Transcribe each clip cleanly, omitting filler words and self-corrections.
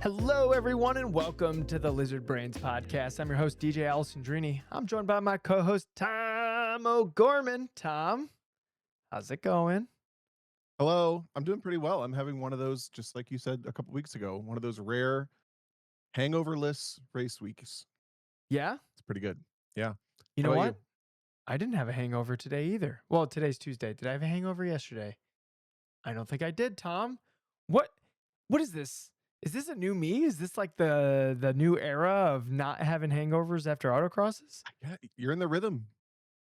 Hello, everyone, and welcome to the Lizard Brains podcast. I'm your host, DJ Alessandrini. I'm joined by my co-host, Tom O'Gorman. Tom, how's it going? Hello, I'm doing pretty well. I'm having one of those, just like you said a couple weeks ago, one of those rare hangoverless race weeks. Yeah? It's pretty good. Yeah. You How know about what? you? I didn't have a hangover today either. Well, today's Tuesday. Did I have a hangover yesterday? I don't think I did, Tom. What what is this? Is this a new me? Is this like the new era of not having hangovers after autocrosses? Yeah, you're in the rhythm.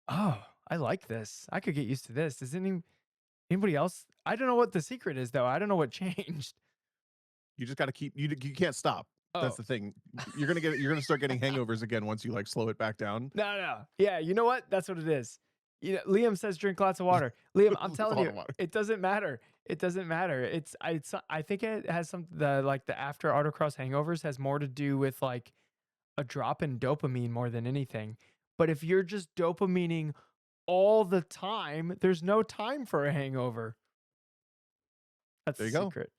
Oh, I like this. I could get used to this. Anybody else? I don't know what the secret is though. I don't know what changed. You just got to keep you can't stop. That's Oh, the thing. You're gonna start getting hangovers again once you like slow it back down. no. Yeah, you know what? That's what it is. You know, Liam says drink lots of water. Liam, I'm It's a telling lot you, of water. it doesn't matter. It doesn't matter. I think it has the after autocross hangovers has more to do with like a drop in dopamine more than anything. But if you're just dopamining all the time, there's no time for a hangover. That's There the you go. secret.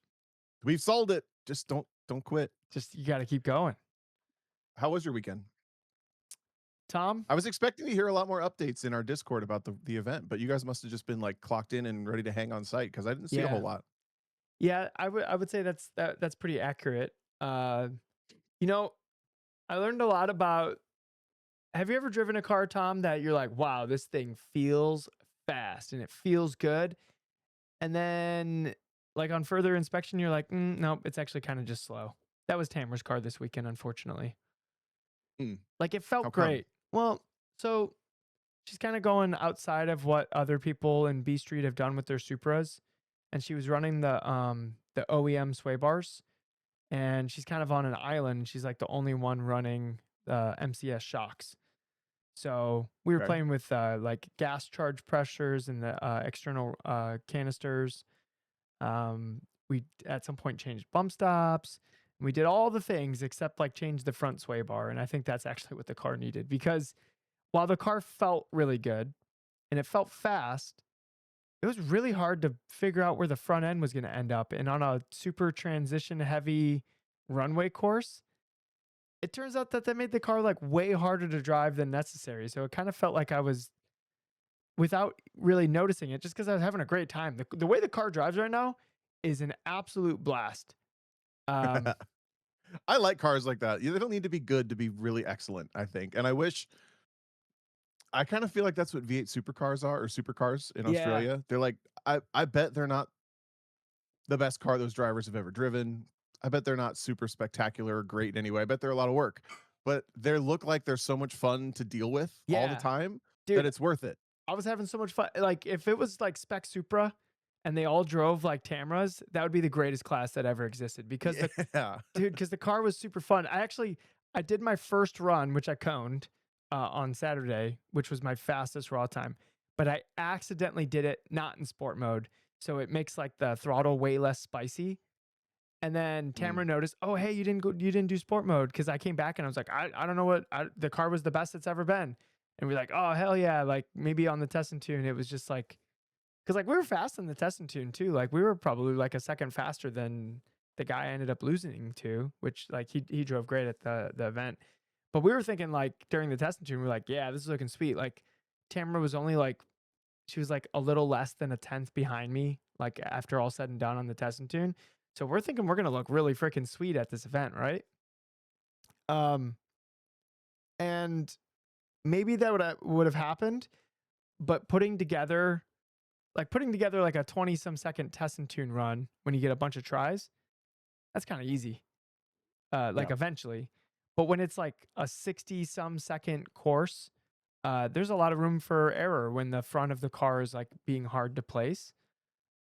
We've solved it. Just don't quit. Just you got to keep going. How was your weekend? Tom? I was expecting to hear a lot more updates in our Discord about the event, but you guys must have just been like clocked in and ready to hang on site because I didn't see a whole Yeah. lot. Yeah, I would say that's pretty accurate. You know, I learned a lot about. Have you ever driven a car, Tom, that you're like, wow, this thing feels fast and it feels good, and then like on further inspection, you're like, nope, it's actually kind of just slow. That was Tamara's car this weekend, unfortunately. Hmm. Like it How felt come? great. Well, so she's kind of going outside of what other people in B Street have done with their Supras, and she was running the OEM sway bars, and she's kind of on an island. She's like the only one running MCS shocks. So we were Okay. playing with like gas charge pressures and the external canisters. We at some point changed bump stops. We did all the things except like change the front sway bar, and I think that's actually what the car needed because while the car felt really good and it felt fast, it was really hard to figure out where the front end was going to end up. And on a super transition heavy runway course, it turns out that made the car like way harder to drive than necessary. So it kind of felt like I was without really noticing it just because I was having a great time. The way the car drives right now is an absolute blast. Um, I like cars like that. They don't need to be good to be really excellent, I think. And I kind of feel like that's what V8 supercars are or supercars in yeah, Australia. They're like I bet they're not the best car those drivers have ever driven. I bet they're not super spectacular or great anyway. I bet they're a lot of work. But they look like they're so much fun to deal with all the yeah, time that dude, it's worth it. I was having so much fun. Like if it was like Spec Supra and they all drove like Tamaras, that would be the greatest class that ever existed because Yeah. because the car was super fun. I did my first run, which I coned on Saturday, which was my fastest raw time, but I accidentally did it not in sport mode, so it makes like the throttle way less spicy. And then Mm. Tamara noticed, oh hey, you didn't do sport mode because I came back and I was like, I don't know the car was the best it's ever been, and we're like, oh hell yeah, like maybe on the test and tune it was just like because like we were fast in the test and tune too. Like we were probably like a second faster than the guy I ended up losing to, which like he drove great at the event. But we were thinking like during the test and tune, we were like, yeah, this is looking sweet. Like Tamara was only like she was like a little less than a tenth behind me, like after all said and done on the test and tune. So we're thinking we're gonna look really freaking sweet at this event, right? Um, and maybe that would have happened, but putting together like a 20 some second test and tune run when you get a bunch of tries, that's kind of easy. Like Yeah. eventually. But when it's like a 60 some second course, there's a lot of room for error when the front of the car is like being hard to place.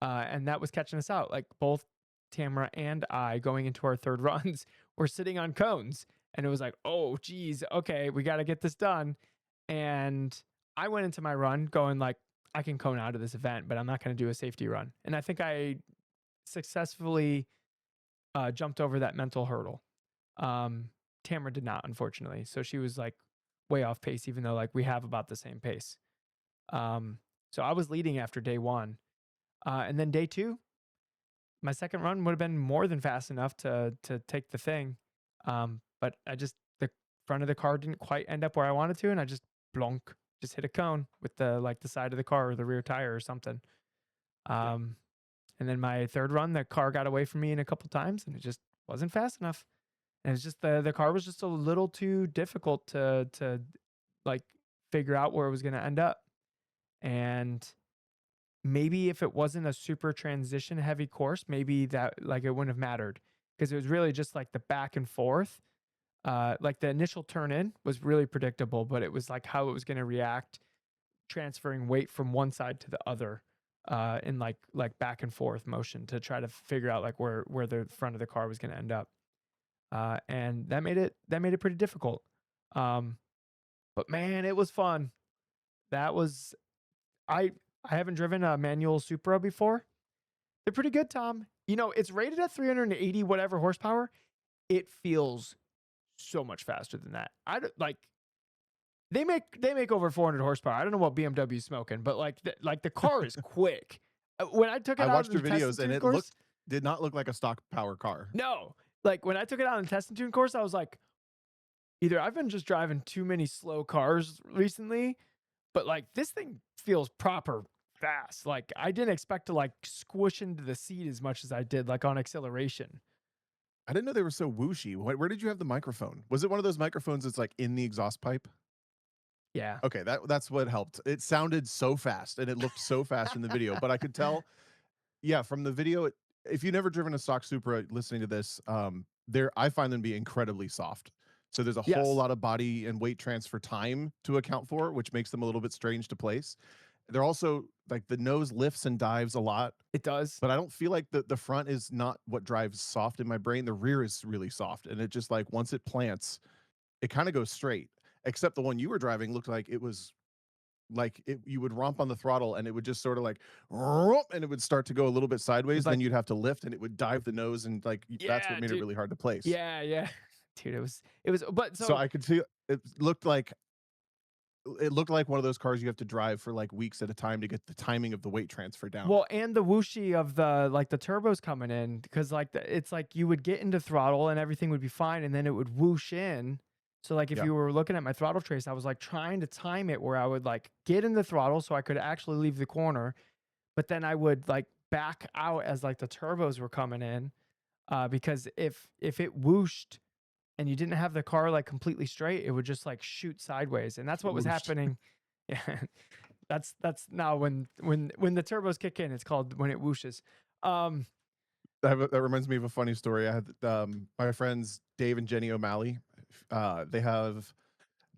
And that was catching us out. Like both Tamara and I going into our third runs were sitting on cones. And it was like, oh, geez, okay, we got to get this done. And I went into my run going like, I can cone out of this event, but I'm not going to do a safety run. And I think I successfully jumped over that mental hurdle. Tamara did not, unfortunately. So she was like way off pace, even though like we have about the same pace. So I was leading after day one. And then day two, my second run would have been more than fast enough to take the thing. But I just the front of the car didn't quite end up where I wanted to, and I just blonk, just hit a cone with the like the side of the car or the rear tire or something. Yeah. Um, and then my third run, the car got away from me in a couple times, and it just wasn't fast enough. And it's just the car was just a little too difficult to like figure out where it was going to end up. And maybe if it wasn't a super transition heavy course, maybe that like it wouldn't have mattered because it was really just like the back and forth. Like the initial turn in was really predictable, but it was like how it was going to react, transferring weight from one side to the other, in like back and forth motion to try to figure out like where the front of the car was going to end up. And that made it pretty difficult. Um, but man, it was fun. That was I I haven't driven a manual Supra before. They're pretty good, Tom. You know, it's rated at 380 whatever horsepower. It feels so much faster than that. Like they make over 400 horsepower. I don't know what BMW is smoking, but like the car is quick. When I took I it out watched in the your test and videos and tune it course, did not look like a stock power car. no, like when I took it out in the test and tune course, I was like, either I've been just driving too many slow cars recently, but like this thing feels proper fast. Like I didn't expect to like squish into the seat as much as I did, like on acceleration. I didn't know they were so whooshy. Where did you have the microphone? Was it one of those microphones that's like in the exhaust pipe? Yeah. Okay, that's what helped. It sounded so fast and it looked so fast in the video, but I could tell, yeah, from the video, if you've never driven a stock Supra, listening to this, I find them to be incredibly soft. So there's a whole Yes, lot of body and weight transfer time to account for, which makes them a little bit strange to place. They're also like the nose lifts and dives a lot, it does. but I don't feel like the front is not what drives soft in my brain. The rear is really soft, and it just like once it plants, it kind of goes straight. Except the one you were driving looked like it was like you would romp on the throttle and it would just sort of like and it would start to go a little bit It's sideways. Then like, you'd have to lift and it would dive the nose and like that's what yeah, made it dude. really hard to place. Yeah, yeah. Dude, it was but So so I could feel it looked like one of those cars you have to drive for like weeks at a time to get the timing of the weight transfer down. well, and the whooshy of the like the turbos coming in because like it's like you would get into throttle and everything would be fine and then it would whoosh in. So like if Yeah. you were looking at my throttle trace, I was like trying to time it where I would like get in the throttle so I could actually leave the corner, but then I would like back out as like the turbos were coming in. Because if it whooshed and you didn't have the car like completely straight, it would just like shoot sideways, and that's what was Whoosh. happening. Yeah, that's now when the turbos kick in, it's called when it whooshes. Um, That reminds me of a funny story. I had my friends Dave and Jenny O'Malley. They have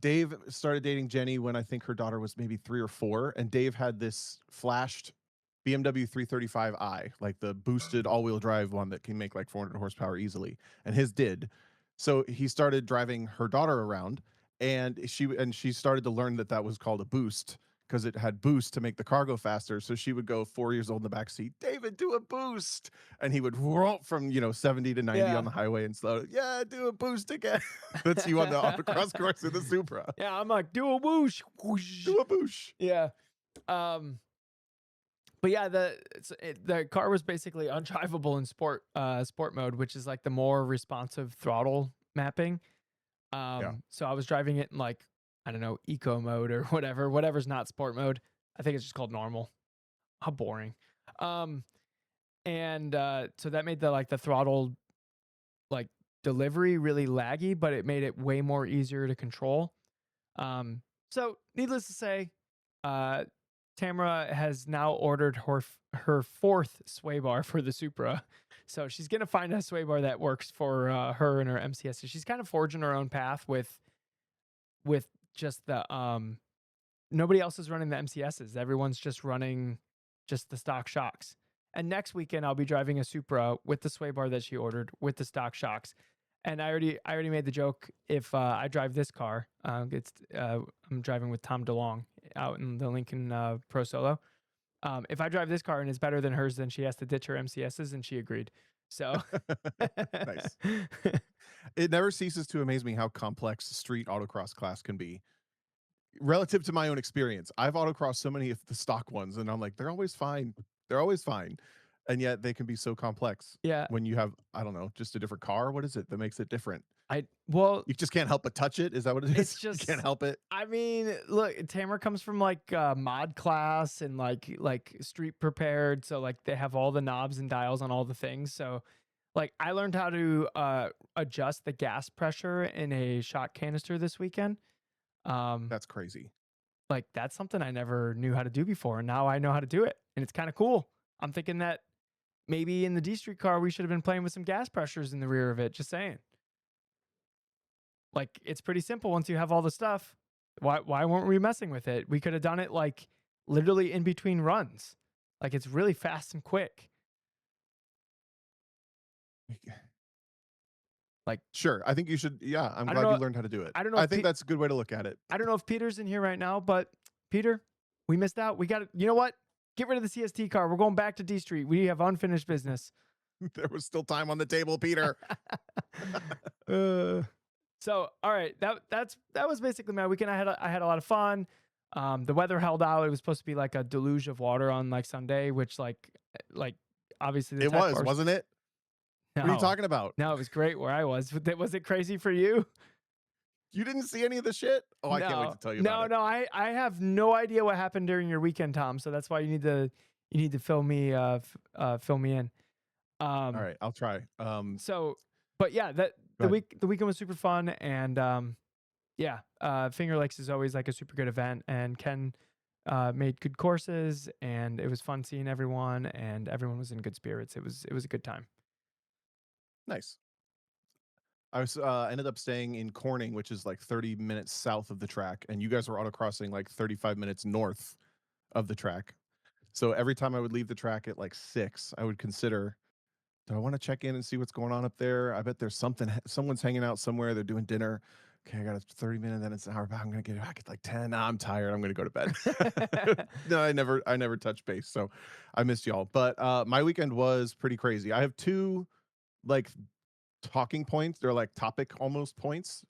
Dave started dating Jenny when I think her daughter was maybe 3 or 4, and Dave had this flashed BMW 335i, like the boosted all-wheel drive one that can make like 400 horsepower easily, and his did. So he started driving her daughter around, and she started to learn that that was called a boost because it had boost to make the car go faster. So she would go 4 years old in the back seat, David, do a boost, and he would roll from 70 to 90 on yeah. the highway and slow. Yeah, do a boost again. That's you on the autocross course in the Supra. Yeah, I'm like, do a whoosh, whoosh. Do a boosh. Yeah. Um, but yeah, the car was basically undrivable in sport mode, which is like the more responsive throttle mapping. Yeah. So I was driving it in like, I don't know, eco mode or whatever's not sport mode. I think it's just called normal. How boring. Um, and so that made the throttle like delivery really laggy, but it made it way more easier to control. Um, so needless to say, uh, Tamara has now ordered her fourth sway bar for the Supra. So she's gonna find a sway bar that works for her and her MCS. So she's kind of forging her own path with just the nobody else is running the MCSs. Everyone's just running just the stock shocks. And next weekend I'll be driving a Supra with the sway bar that she ordered with the stock shocks. And I already made the joke if I drive this car, I'm driving with Tom DeLong out in the Lincoln Pro Solo. If I drive this car and it's better than hers, then she has to ditch her MCSs, and she agreed. So Nice. It never ceases to amaze me how complex the street autocross class can be relative to my own experience. I've autocrossed so many of the stock ones, and I'm like, they're always fine. They're always fine. and yet they can be so complex Yeah, when you have, I don't know, just a different car. What is it that makes it different? well, You just can't help but touch it. Is that what it it's is? You can't just help it. I mean, look, Tamara comes from like mod class and like street prepared, so like they have all the knobs and dials on all the things. So like I learned how to adjust the gas pressure in a shot canister this weekend. Um That's crazy. like that's something I never knew how to do before, and now I know how to do it, and it's kind of cool. I'm thinking that maybe in the D Street car we should have been playing with some gas pressures in the rear of it. Just saying. Like it's pretty simple once you have all the stuff. Why weren't we messing with it? We could have done it like literally in between runs. Like it's really fast and quick. Like Sure. I think you should. Yeah. I'm I don't glad you know learned how to do it. I don't know I if think that's a good way to look at it. I don't know if Peter's in here right now, but Peter, we missed out. We got to You know what? Get rid of the CST car. We're going back to D Street. We have unfinished business. There was still time on the table, Peter. uh, So, all right, that was basically my weekend. I had a lot of fun. The weather held out. It was supposed to be like a deluge of water on like Sunday, which like obviously the It tech was, bars. wasn't it? What are you No, talking about? no, it was great where I was. Was it crazy for you? You didn't see any of the shit? Oh, I can't wait to No, tell you about no, it. no. I have no idea what happened during your weekend, Tom. So that's why you need to fill me in. All Um, right, I'll try. so, but yeah, that Go ahead. the weekend was super fun, and yeah, Finger Lakes is always like a super good event, and Ken made good courses, and it was fun seeing everyone, and everyone was in good spirits. It was a good time. Nice. I was ended up staying in Corning, which is like 30 minutes south of the track, and you guys were autocrossing like 35 minutes north of the track. So every time I would leave the track at like 6, I would consider, do I want to check in and see what's going on up there? I bet there's someone's hanging out somewhere, they're doing dinner. Okay, I got a 30-minute, then it's an hour back. I'm gonna get back at like 10. Nah, I'm tired. I'm gonna go to bed. No, I never touched base. So I missed y'all. But my weekend was pretty crazy. I have two like talking points. They're like topic almost points,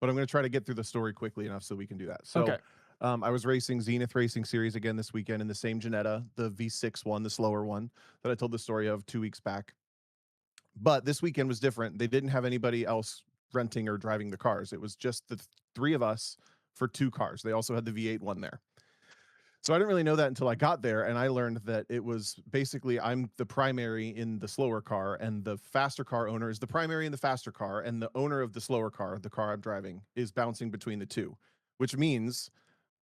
but I'm going to try to get through the story quickly enough so we can do that. So, Okay. I was racing Zenith Racing Series again this weekend in the same Janetta, the V6 one, the slower one that I told the story of 2 weeks back. But this weekend was different. They didn't have anybody else renting or driving the cars. It was just the three of us for 2 cars. They also had the V8 one there. So I didn't really know that until I got there, and I learned that it was basically I'm the primary in the slower car, and the faster car owner is the primary in the faster car, and the owner of the slower car, the car I'm driving, is bouncing between the two, which means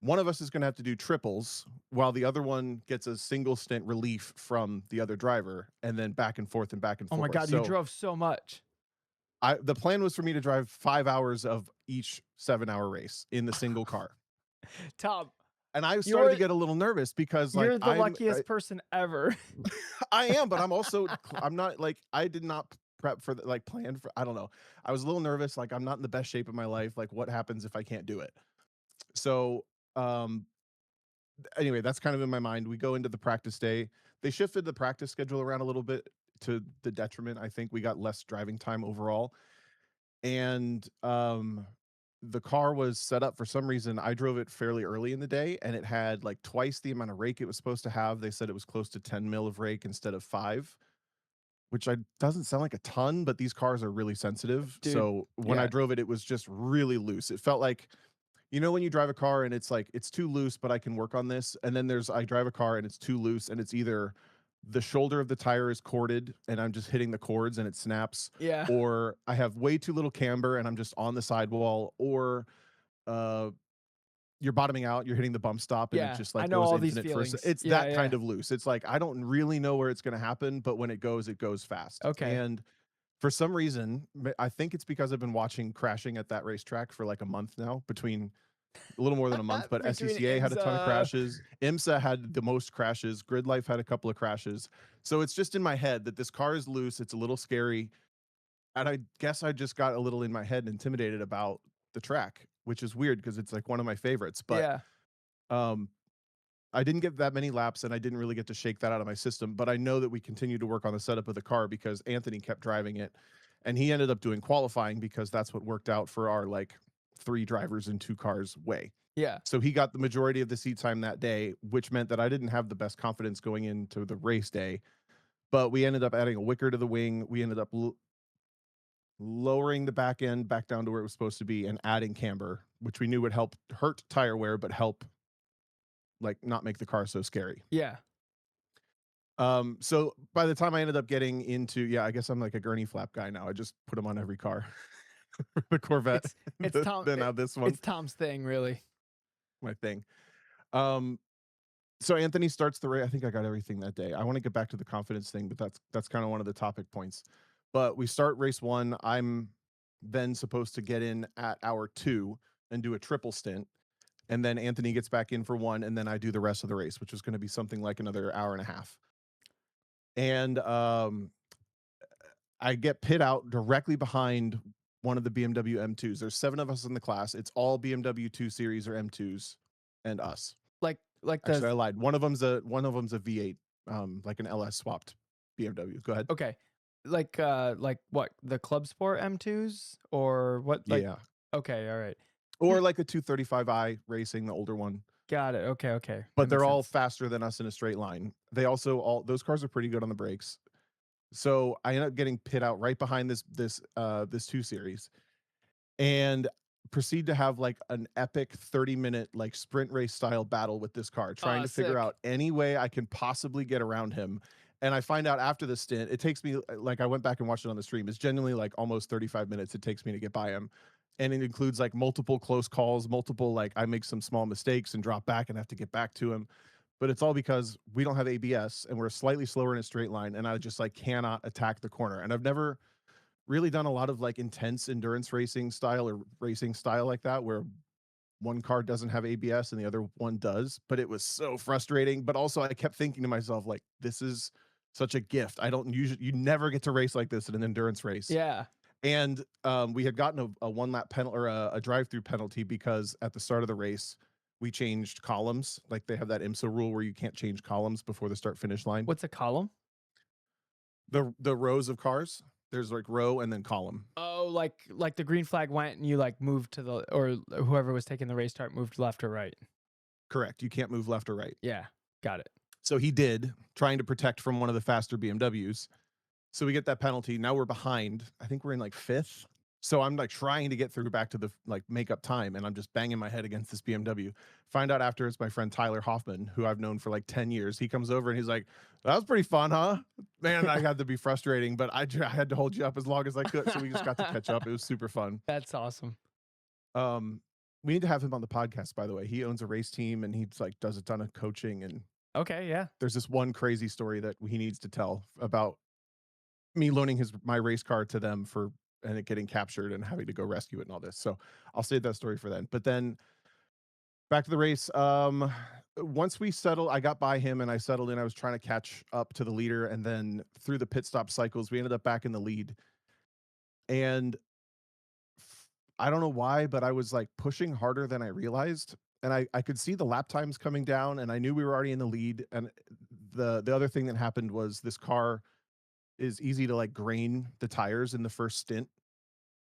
one of us is going to have to do triples while the other one gets a single stint relief from the other driver, and then back and forth and back and Oh my forth. God, you So drove so much, the plan was for me to drive 5 hours of each 7-hour race in the single car. Tom. And I started to You're get a little nervous because like you're the luckiest person ever. I am, but I'm also I'm not like I did not prep for the, like plan for I don't know. I was a little nervous, like I'm not in the best shape of my life. Like what happens if I can't do it? So um anyway, that's kind of in my mind. We go into the practice day. They shifted the practice schedule around a little bit to the detriment. I think we got less driving time overall. And the car was set up for some reason. I drove it fairly early in the day and it had like twice the amount of rake it was supposed to have. They said it was close to 10 mil of rake instead of 5, which I doesn't sound like a ton, but these cars are really sensitive. Dude, So when I yeah. drove it, it was just really loose. It felt like, you know, when you drive a car and it's like it's too loose, but I can work on this. And then I drive a car and it's too loose, and it's either the shoulder of the tire is corded and I'm just hitting the cords and it snaps, Yeah. or I have way too little camber and I'm just on the sidewall, or uh you're bottoming out, you're hitting the bump stop, and it Yeah. just I like know goes all these infinite first. feelings. It's Yeah, that yeah. kind of loose. It's like I don't really know where it's going to happen, but when it goes fast. Okay. And for some reason, I think it's because I've been watching Crashing at that racetrack for like a month now, between a little more than a month, but Between SCCA had a ton of IMSA. crashes. IMSA had the most crashes. Grid Life had a couple of crashes. So it's just in my head that this car is loose. It's a little scary. And I guess I just got a little in my head and intimidated about the track, which is weird because it's like one of my favorites. But Yeah. um, I didn't get that many laps and I didn't really get to shake that out of my system. But I know that we continued to work on the setup of the car because Anthony kept driving it. And he ended up doing qualifying because that's what worked out for our like 3 drivers in 2 cars way. Yeah. So he got the majority of the seat time that day, which meant that I didn't have the best confidence going into the race day. but we ended up adding a wicker to the wing. We ended up lowering the back end back down to where it was supposed to be and adding camber, which we knew would help hurt tire wear, but help like not make the car so scary. Yeah. So by the time I ended up getting into, yeah, I guess I'm like a gurney flap guy now. I just put them on every car. The Corvette, It's Tom then now this one, it's Tom's thing, really. my thing. Um, so Anthony starts the race. I think I got everything that day. I want to get back to the confidence thing, but that's kind of one of the topic points. But we start race one. I'm then supposed to get in at hour 2 and do a triple stint. And then Anthony gets back in for 1, and then I do the rest of the race, which was going to be something like another hour and a half. And I get pit out directly behind one of the BMW M2s. There's 7 of us in the class. It's all BMW 2 Series or M2s and us. Like Actually, the I lied. One of them's a V8, like an LS swapped BMW. Go ahead. okay. Like what? The Club Sport M2s or what like Yeah. okay, all right. Or like a 235i Racing, the older one. Got it. Okay, okay. That But they're makes all sense. faster than us in a straight line. They also all those cars are pretty good on the brakes. So I end up getting pit out right behind this 2 Series and proceed to have like an epic 30-minute like sprint race style battle with this car, trying to figure Sick. out any way I can possibly get around him. And I find out after the stint, it takes me like I went back and watched it on the stream. It's genuinely like almost 35 minutes it takes me to get by him. And it includes like multiple close calls, multiple like I make some small mistakes and drop back and have to get back to him. But it's all because we don't have ABS and we're slightly slower in a straight line. And I just like cannot attack the corner. And I've never really done a lot of like intense endurance racing style or racing style like that where one car doesn't have ABS and the other one does, but it was so frustrating. But also I kept thinking to myself, like, this is such a gift. I don't usually, you never get to race like this in an endurance race. Yeah. And we had gotten a 1 lap penalty or a drive-through penalty because at the start of the race, we changed columns. Like they have that IMSA rule where you can't change columns before the start finish line. What's a column? The rows of cars, there's like row and then column. Oh, like the green flag went and you like moved to the or whoever was taking the race start moved left or right. Correct. You can't move left or right. Yeah. Got it. So he did, trying to protect from one of the faster BMWs. So we get that penalty. Now we're behind. I think we're in like 5th. So I'm like trying to get through back to the like makeup time, and I'm just banging my head against this BMW. Find out after it's my friend Tyler Hoffman, who I've known for like 10 years. He comes over and he's like, "That was pretty fun, huh?" Man, I got to be frustrating, but I had to hold you up as long as I could. So we just got to catch up. It was super fun. That's awesome. Um, we need to have him on the podcast, by the way. He owns a race team and he's like does a ton of coaching, and Okay, yeah. there's this one crazy story that he needs to tell about me loaning my race car to them for and it getting captured and having to go rescue it and all this. So I'll save that story for then. But then back to the race. Once we settled, I got by him and I settled in. I was trying to catch up to the leader, and then through the pit stop cycles, we ended up back in the lead. And I don't know why, but I was like pushing harder than I realized. And I could see the lap times coming down, and I knew we were already in the lead. And the other thing that happened was this car is easy to like grain the tires in the first stint.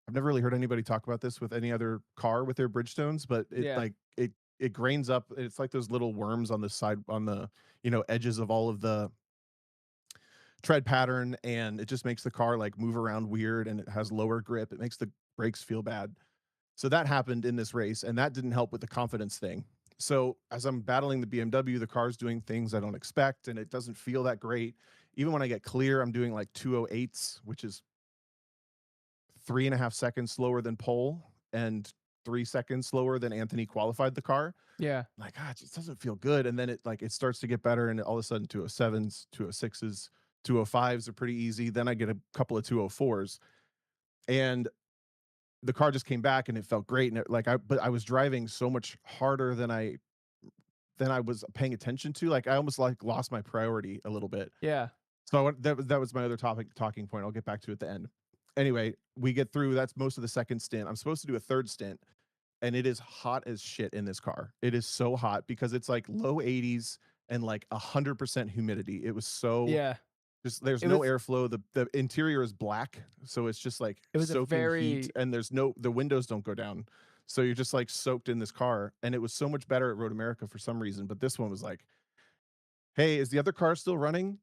I've never really heard anybody talk about this with any other car with their Bridgestones, but it Yeah. like it grains up. It's like those little worms on the side on the edges of all of the tread pattern, and it just makes the car like move around weird, and it has lower grip. It makes the brakes feel bad. So that happened in this race, and that didn't help with the confidence thing. So as I'm battling the BMW, the car's doing things I don't expect, and it doesn't feel that great. Even when I get clear, I'm doing like 208s, which is 3.5 seconds slower than pole and 3 seconds slower than Anthony qualified the car. Yeah. I'm like, it just doesn't feel good. And then it starts to get better, and all of a sudden 207s, 206s, 205s are pretty easy. Then I get a couple of 204s, and the car just came back and it felt great. And but I was driving so much harder than I was paying attention to. Like I almost like lost my priority a little bit. Yeah. So that was my other talking point. I'll get back to at the end. Anyway, we get through. That's most of the second stint. I'm supposed to do a third stint, and it is hot as shit in this car. It is so hot because it's like low 80s and like 100% humidity. It was so Yeah. just there's It no was airflow. The interior is black, so it's just like it was a soaking heat, very and the windows don't go down, so you're just like soaked in this car. And it was so much better at Road America for some reason, but this one was like, hey, is the other car still running?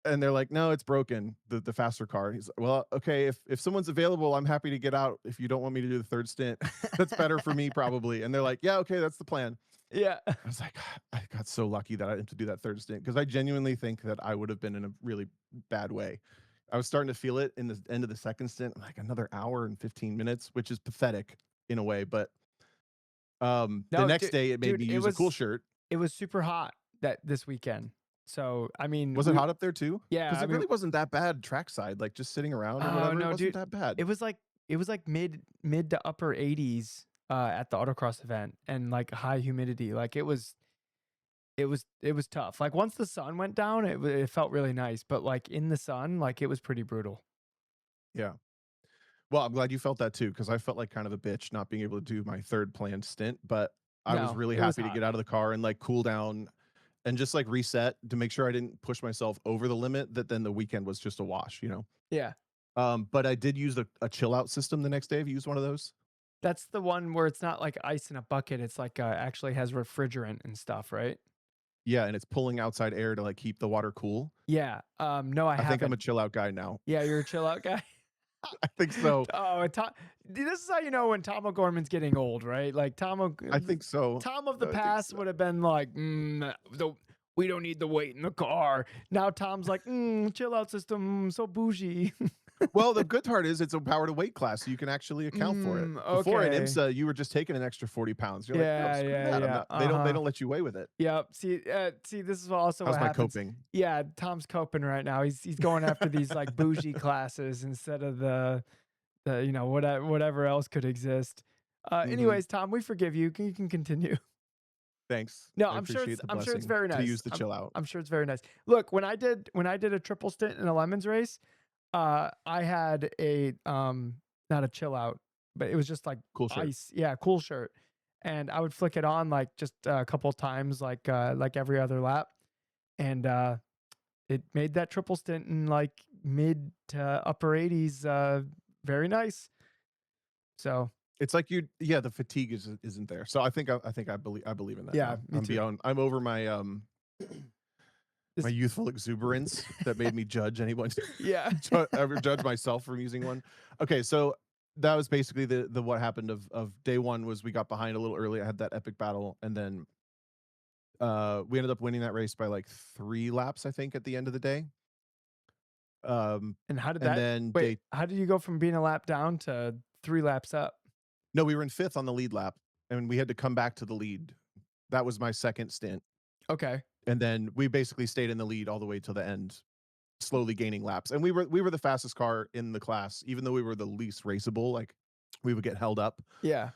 and they're like, "No, it's broken, the faster car." He's like, "Well, okay, if someone's available, I'm happy to get out if you don't want me to do the 3rd stint. That's better for me probably." And they're like, "Yeah, okay, that's the plan." Yeah. I was like, I got so lucky that I didn't have to do that 3rd stint because I genuinely think that I would have been in a really bad way. I was starting to feel it in the end of the 2nd stint. I'm like, another hour and 15 minutes, which is pathetic in a way, but, the No, next day, it made dude, me use a cool shirt. it was super hot that this weekend. So, I mean, Was it hot up there too? yeah, Because I it mean, really wasn't that bad trackside, like, just sitting around or oh whatever, it no, wasn't dude, that bad. it was like mid to upper 80s at the autocross event and like high humidity. Like it was tough. Like once the sun went down, it felt really nice, but like in the sun, like it was pretty brutal. Yeah. Well, I'm glad you felt that too, because I felt like kind of a bitch not being able to do my 3rd planned stint, but I was No, really it was happy to hot. get out of the car and, like, cool down and just, like, reset to make sure I didn't push myself over the limit that then the weekend was just a wash, you know? Yeah. But I did use a chill out system the next day. Have you used one of those? That's the one where it's not like ice in a bucket. It's like actually has refrigerant and stuff, right? Yeah, and it's pulling outside air to, like, keep the water cool. Yeah. No, I I think I'm a haven't. chill out guy now. Yeah, you're a chill out guy. I think so. Oh, this is how you know when Tom O'Gorman's getting old, right? Like I think so. Tom of the I think past so. would have been like, we don't need the weight in the car. Now Tom's like, chill out system, so bougie. Well, the good part is it's a power to weight class, so you can actually account for it. Before in Okay. IMSA, you were just taking an extra 40 pounds. You're like, "No, Yeah, screw yeah, that. I'm yeah. not." They Uh-huh. don't let you weigh with it. Yep. See, this is also what How's my happens. coping? Yeah, Tom's coping right now. He's going after these like bougie classes instead of the whatever else could exist. Mhm. Anyways, Tom, we forgive you. You can continue. Thanks. No, I appreciate the I'm sure it's blessing very to use nice. the chill out. I'm sure it's very nice. Look, when I did a triple stint in a lemons race, I had a not a chill out, but it was just like Cool shirt. ice, yeah, cool shirt, and I would flick it on like just a couple times, like every other lap, and it made that triple stint in like mid to upper 80s, very nice. So It's like the fatigue isn't there. So I think I believe in that yeah, now. me too. I'm over my, my This, youthful exuberance that made me judge anyone yeah, ever judge myself from using one. Okay, so that was basically the what happened of day 1 was we got behind a little early. I had that epic battle, and then, we ended up winning that race by, like, 3 laps, I think, at the end of the day. and how did And that? then Wait, day how did you go from being a lap down to 3 laps up? No, we were in 5th on the lead lap, and we had to come back to the lead. That was my 2nd stint, Okay, and then we basically stayed in the lead all the way till the end, slowly gaining laps, and we were the fastest car in the class, even though we were the least raceable, like, we would get held up. yeah,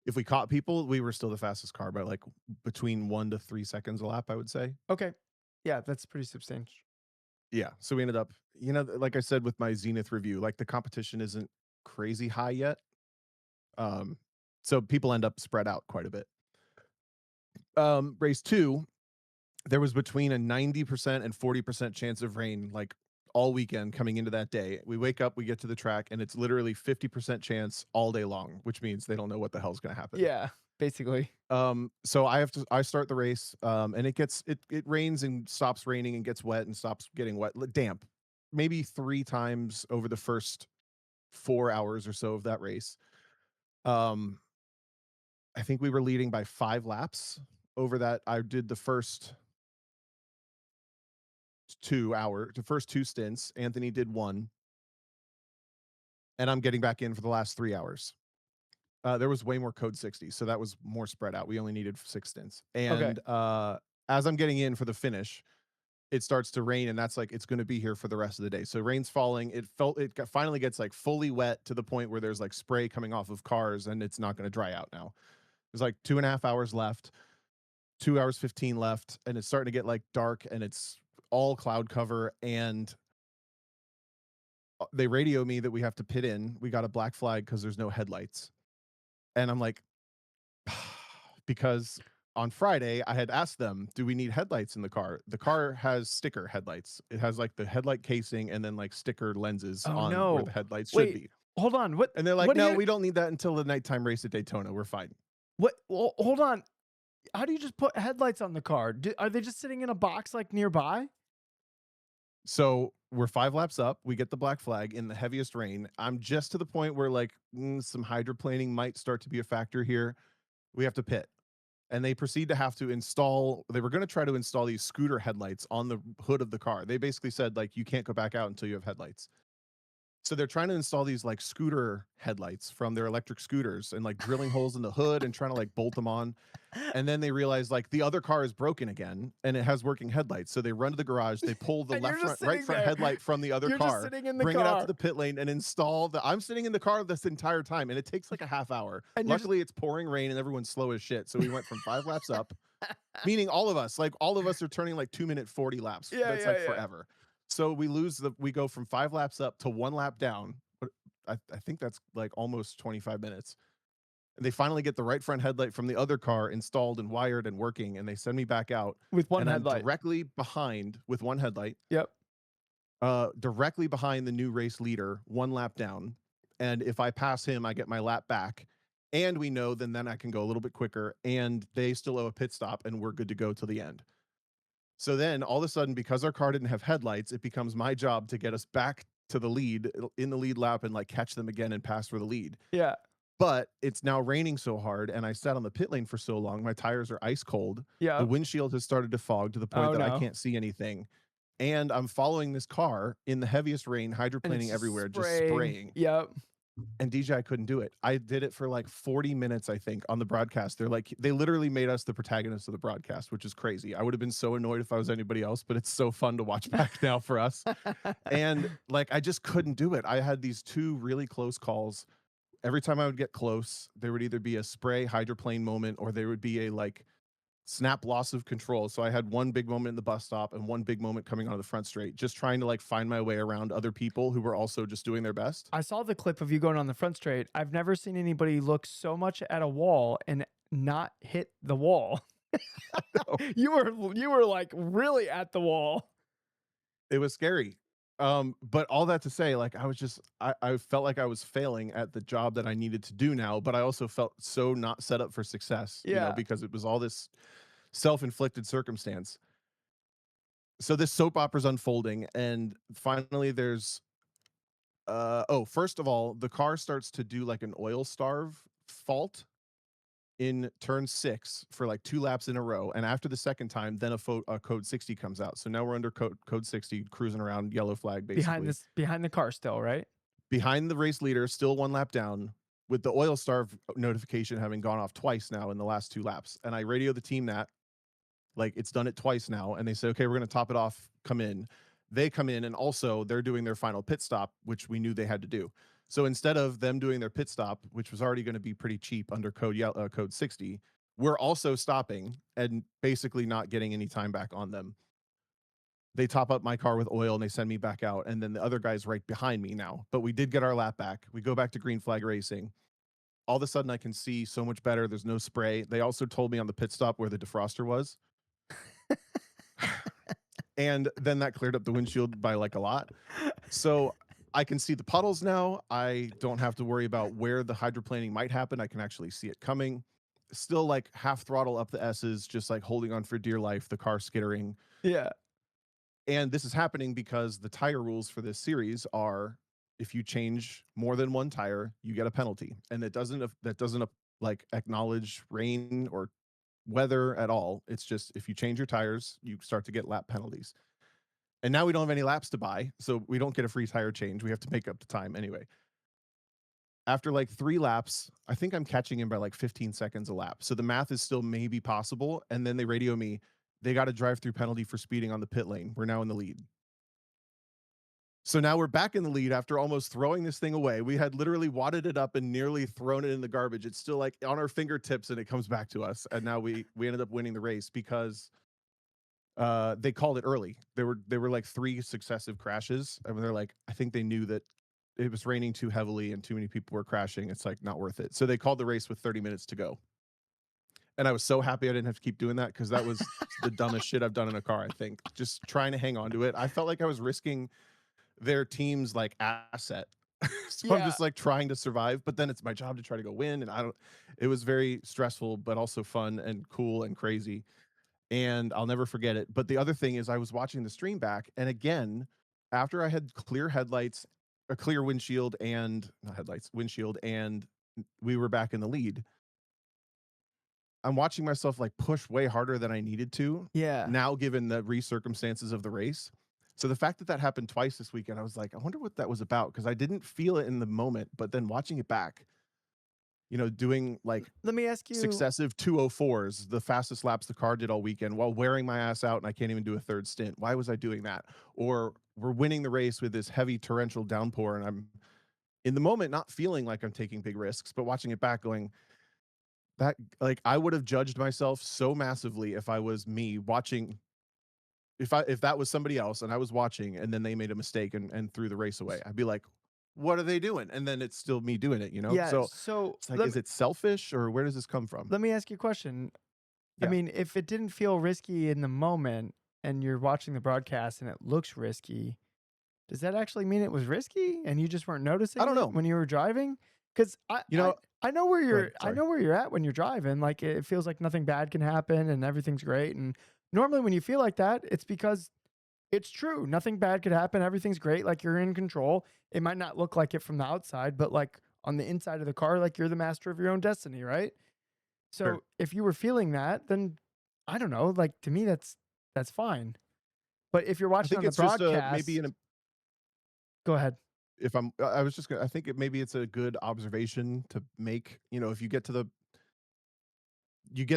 If we caught people, we were still the fastest car by, like, between 1 to 3 seconds a lap, I would say. okay, yeah, that's pretty substantial. Yeah, so we ended up like I said with my Zenith review, like, the competition isn't crazy high yet, um, so people end up spread out quite a bit. Race 2, there was between a 90% and 40% chance of rain, like, all weekend coming into that day. We wake up, we get to the track, and it's literally 50% chance all day long, which means they don't know what the hell's gonna happen. Yeah, basically. So I start the race, and it rains and stops raining and gets wet and stops getting wet, damp, maybe 3 times over the first 4 hours or so of that race. Um, I think we were leading by 5 laps over that. I did the first 2 stints. Anthony did 1, and I'm getting back in for the last 3 hours. There was way more code 60, so that was more spread out. We only needed 6 stints. Okay, And, as I'm getting in for the finish, it starts to rain, and that's like it's gonna be here for the rest of the day. So rain's falling. Finally gets, like, fully wet to the point where there's, like, spray coming off of cars, and it's not gonna dry out now. There's, like, 2.5 hours left, 2 hours 15 left, and it's starting to get, like, dark, and it's all cloud cover, and, they radio me that we have to pit in. We got a black flag because there's no headlights. And I'm like, because on Friday I had asked them, "Do we need headlights in the car?" The car has sticker headlights. It has like the headlight casing and then like sticker lenses oh on where no, the headlights should wait, be. hold on, And they're like, what do "No, you we don't need that until the nighttime race at Daytona. We're fine." hold on, how do you just put headlights on the car? Are they just sitting in a box like nearby? So we're 5 laps up, we get the black flag in the heaviest rain. I'm just to the point where, like, some hydroplaning might start to be a factor here. We have to pit. And they proceed to have to install they were gonna try to install these scooter headlights on the hood of the car. They basically said, like, "You can't go back out until you have headlights." So they're trying to install these, like, scooter headlights from their electric scooters and, like, drilling holes in the hood and trying to, like, bolt them on. And then they realize, like, the other car is broken again, and it has working headlights, so they run to the garage, they pull the And you're left just front right sitting front there. headlight from the other You're just car, sitting in the bring it out to car, the pit lane, and install the I'm sitting in the car this entire time, and it takes, like, a half hour. and you're just Luckily, it's pouring rain and everyone's slow as shit, so we went from 5 laps up, meaning all of us, like, all of us are turning, like, 2-minute 40 laps. yeah, That's, yeah, like, yeah. forever. So we go from 5 laps up to 1 lap down, but I think that's, like, almost 25 minutes. And they finally get the right front headlight from the other car installed and wired and working, and they send me back out, With one and I'm headlight. directly behind with 1 headlight, Yep. directly behind the new race leader, 1 lap down, and if I pass him, I get my lap back, and we know then I can go a little bit quicker, and they still owe a pit stop, and we're good to go till the end. So then, all of a sudden, because our car didn't have headlights, it becomes my job to get us back to the lead in the lead lap and, like, catch them again and pass for the lead. Yeah. But it's now raining so hard, and I sat on the pit lane for so long, my tires are ice cold. The Yep. windshield has started to fog to the point Oh, that I no. can't see anything. And I'm following this car in the heaviest rain, And it's hydroplaning just everywhere, just spraying. spraying. Yep. And DJ, I couldn't do it. I did it for like 40 minutes, I think, on the broadcast. They literally made us the protagonists of the broadcast, which is crazy. I would have been so annoyed if I was anybody else, but it's so fun to watch back now for us. And like, I just couldn't do it. I had these two really close calls. Every time I would get close, there would either be a spray hydroplane moment or there would be a like snap loss of control. So I had one big moment in the bus stop and one big moment coming onto the front straight, just trying to like find my way around other people who were also just doing their best. I saw the clip of you going on the front straight. I've never seen anybody look so much at a wall and not hit the wall. You were like really at the wall. It was scary. But all that to say, like I felt like I was failing at the job that I needed to do now, but I also felt so not set up for success, Yeah. because it was all this self-inflicted circumstance. So this soap opera's unfolding, and finally there's first of all, the car starts to do like an oil starve fault in turn 6 for like 2 laps in a row, and after the second time, then a code 60 comes out. So now we're under code 60, cruising around, yellow flag basically. Behind the car still, right? Behind the race leader, still 1 lap down, with the oil starve notification having gone off twice now in the last 2 laps. And I radio the team that, like, it's done it twice now, and they say, "Okay, we're gonna top it off, come in." They come in, and also they're doing their final pit stop, which we knew they had to do. So instead of them doing their pit stop, which was already gonna be pretty cheap under code 60, we're also stopping and basically not getting any time back on them. They top up my car with oil, and they send me back out, and then the other guy's right behind me now, but we did get our lap back. We go back to green flag racing. All of a sudden, I can see so much better, there's no spray. They also told me on the pit stop where the defroster was, and then that cleared up the windshield by like a lot. So I can see the puddles now. I don't have to worry about where the hydroplaning might happen. I can actually see it coming. Still like half throttle up the S's, just like holding on for dear life, the car skittering. Yeah. And this is happening because the tire rules for this series are if you change more than one tire, you get a penalty. And that doesn't like acknowledge rain or weather at all. It's just if you change your tires, you start to get lap penalties. And now we don't have any laps to buy, so we don't get a free tire change. We have to make up the time anyway. After like 3 laps, I think I'm catching him by like 15 seconds a lap. So the math is still maybe possible. And then they radio me, they got a drive through penalty for speeding on the pit lane. We're now in the lead. So now we're back in the lead after almost throwing this thing away. We had literally wadded it up and nearly thrown it in the garbage. It's still like on our fingertips and it comes back to us. And now we ended up winning the race because they called it early. There were like 3 successive crashes. And they're like, I think they knew that it was raining too heavily and too many people were crashing. It's like not worth it. So they called the race with 30 minutes to go. And I was so happy I didn't have to keep doing that because that was the dumbest shit I've done in a car, I think. Just trying to hang on to it. I felt like I was risking their team's like asset. So I'm Yeah. just like trying to survive, but then it's my job to try to go win. And it was very stressful, but also fun and cool and crazy. And I'll never forget it. But the other thing is I was watching the stream back, and again, after I had clear headlights, a clear windshield and not headlights, windshield, and we were back in the lead, I'm watching myself like push way harder than I needed to Yeah. now, given the circumstances of the race. So the fact that that happened twice this weekend, I was like, I wonder what that was about because I didn't feel it in the moment, but then watching it back, doing like Let me ask you. successive 204s, the fastest laps the car did all weekend while wearing my ass out and I can't even do a third stint. Why was I doing that? Or we're winning the race with this heavy torrential downpour and I'm in the moment not feeling like I'm taking big risks, but watching it back going, that like I would have judged myself so massively if I was me watching if that was somebody else and I was watching and then they made a mistake and threw the race away. I'd be like, what are they doing? And then it's still me doing it. Yeah. So So it's like, is it selfish or where does this come from? let me ask you a question. I Yeah. mean, if it didn't feel risky in the moment and you're watching the broadcast and it looks risky, does that actually mean it was risky and you just weren't I noticing don't it know. when you were driving? Because I, You I know, I know where go ahead. I Sorry. know where you're at when you're driving. Like it feels like nothing bad can happen and everything's great. And normally when you feel like that, it's because it's true. Nothing bad could happen. Everything's great. Like you're in control. It might not look like it from the outside, but like on the inside of the car, like you're the master of your own destiny, right? Sure. So if you were feeling that, then I don't know. Like to me, that's fine. But if you're I watching think on the it's just maybe broadcast, go ahead. if I was just gonna, I think maybe it's a good observation to make, if you get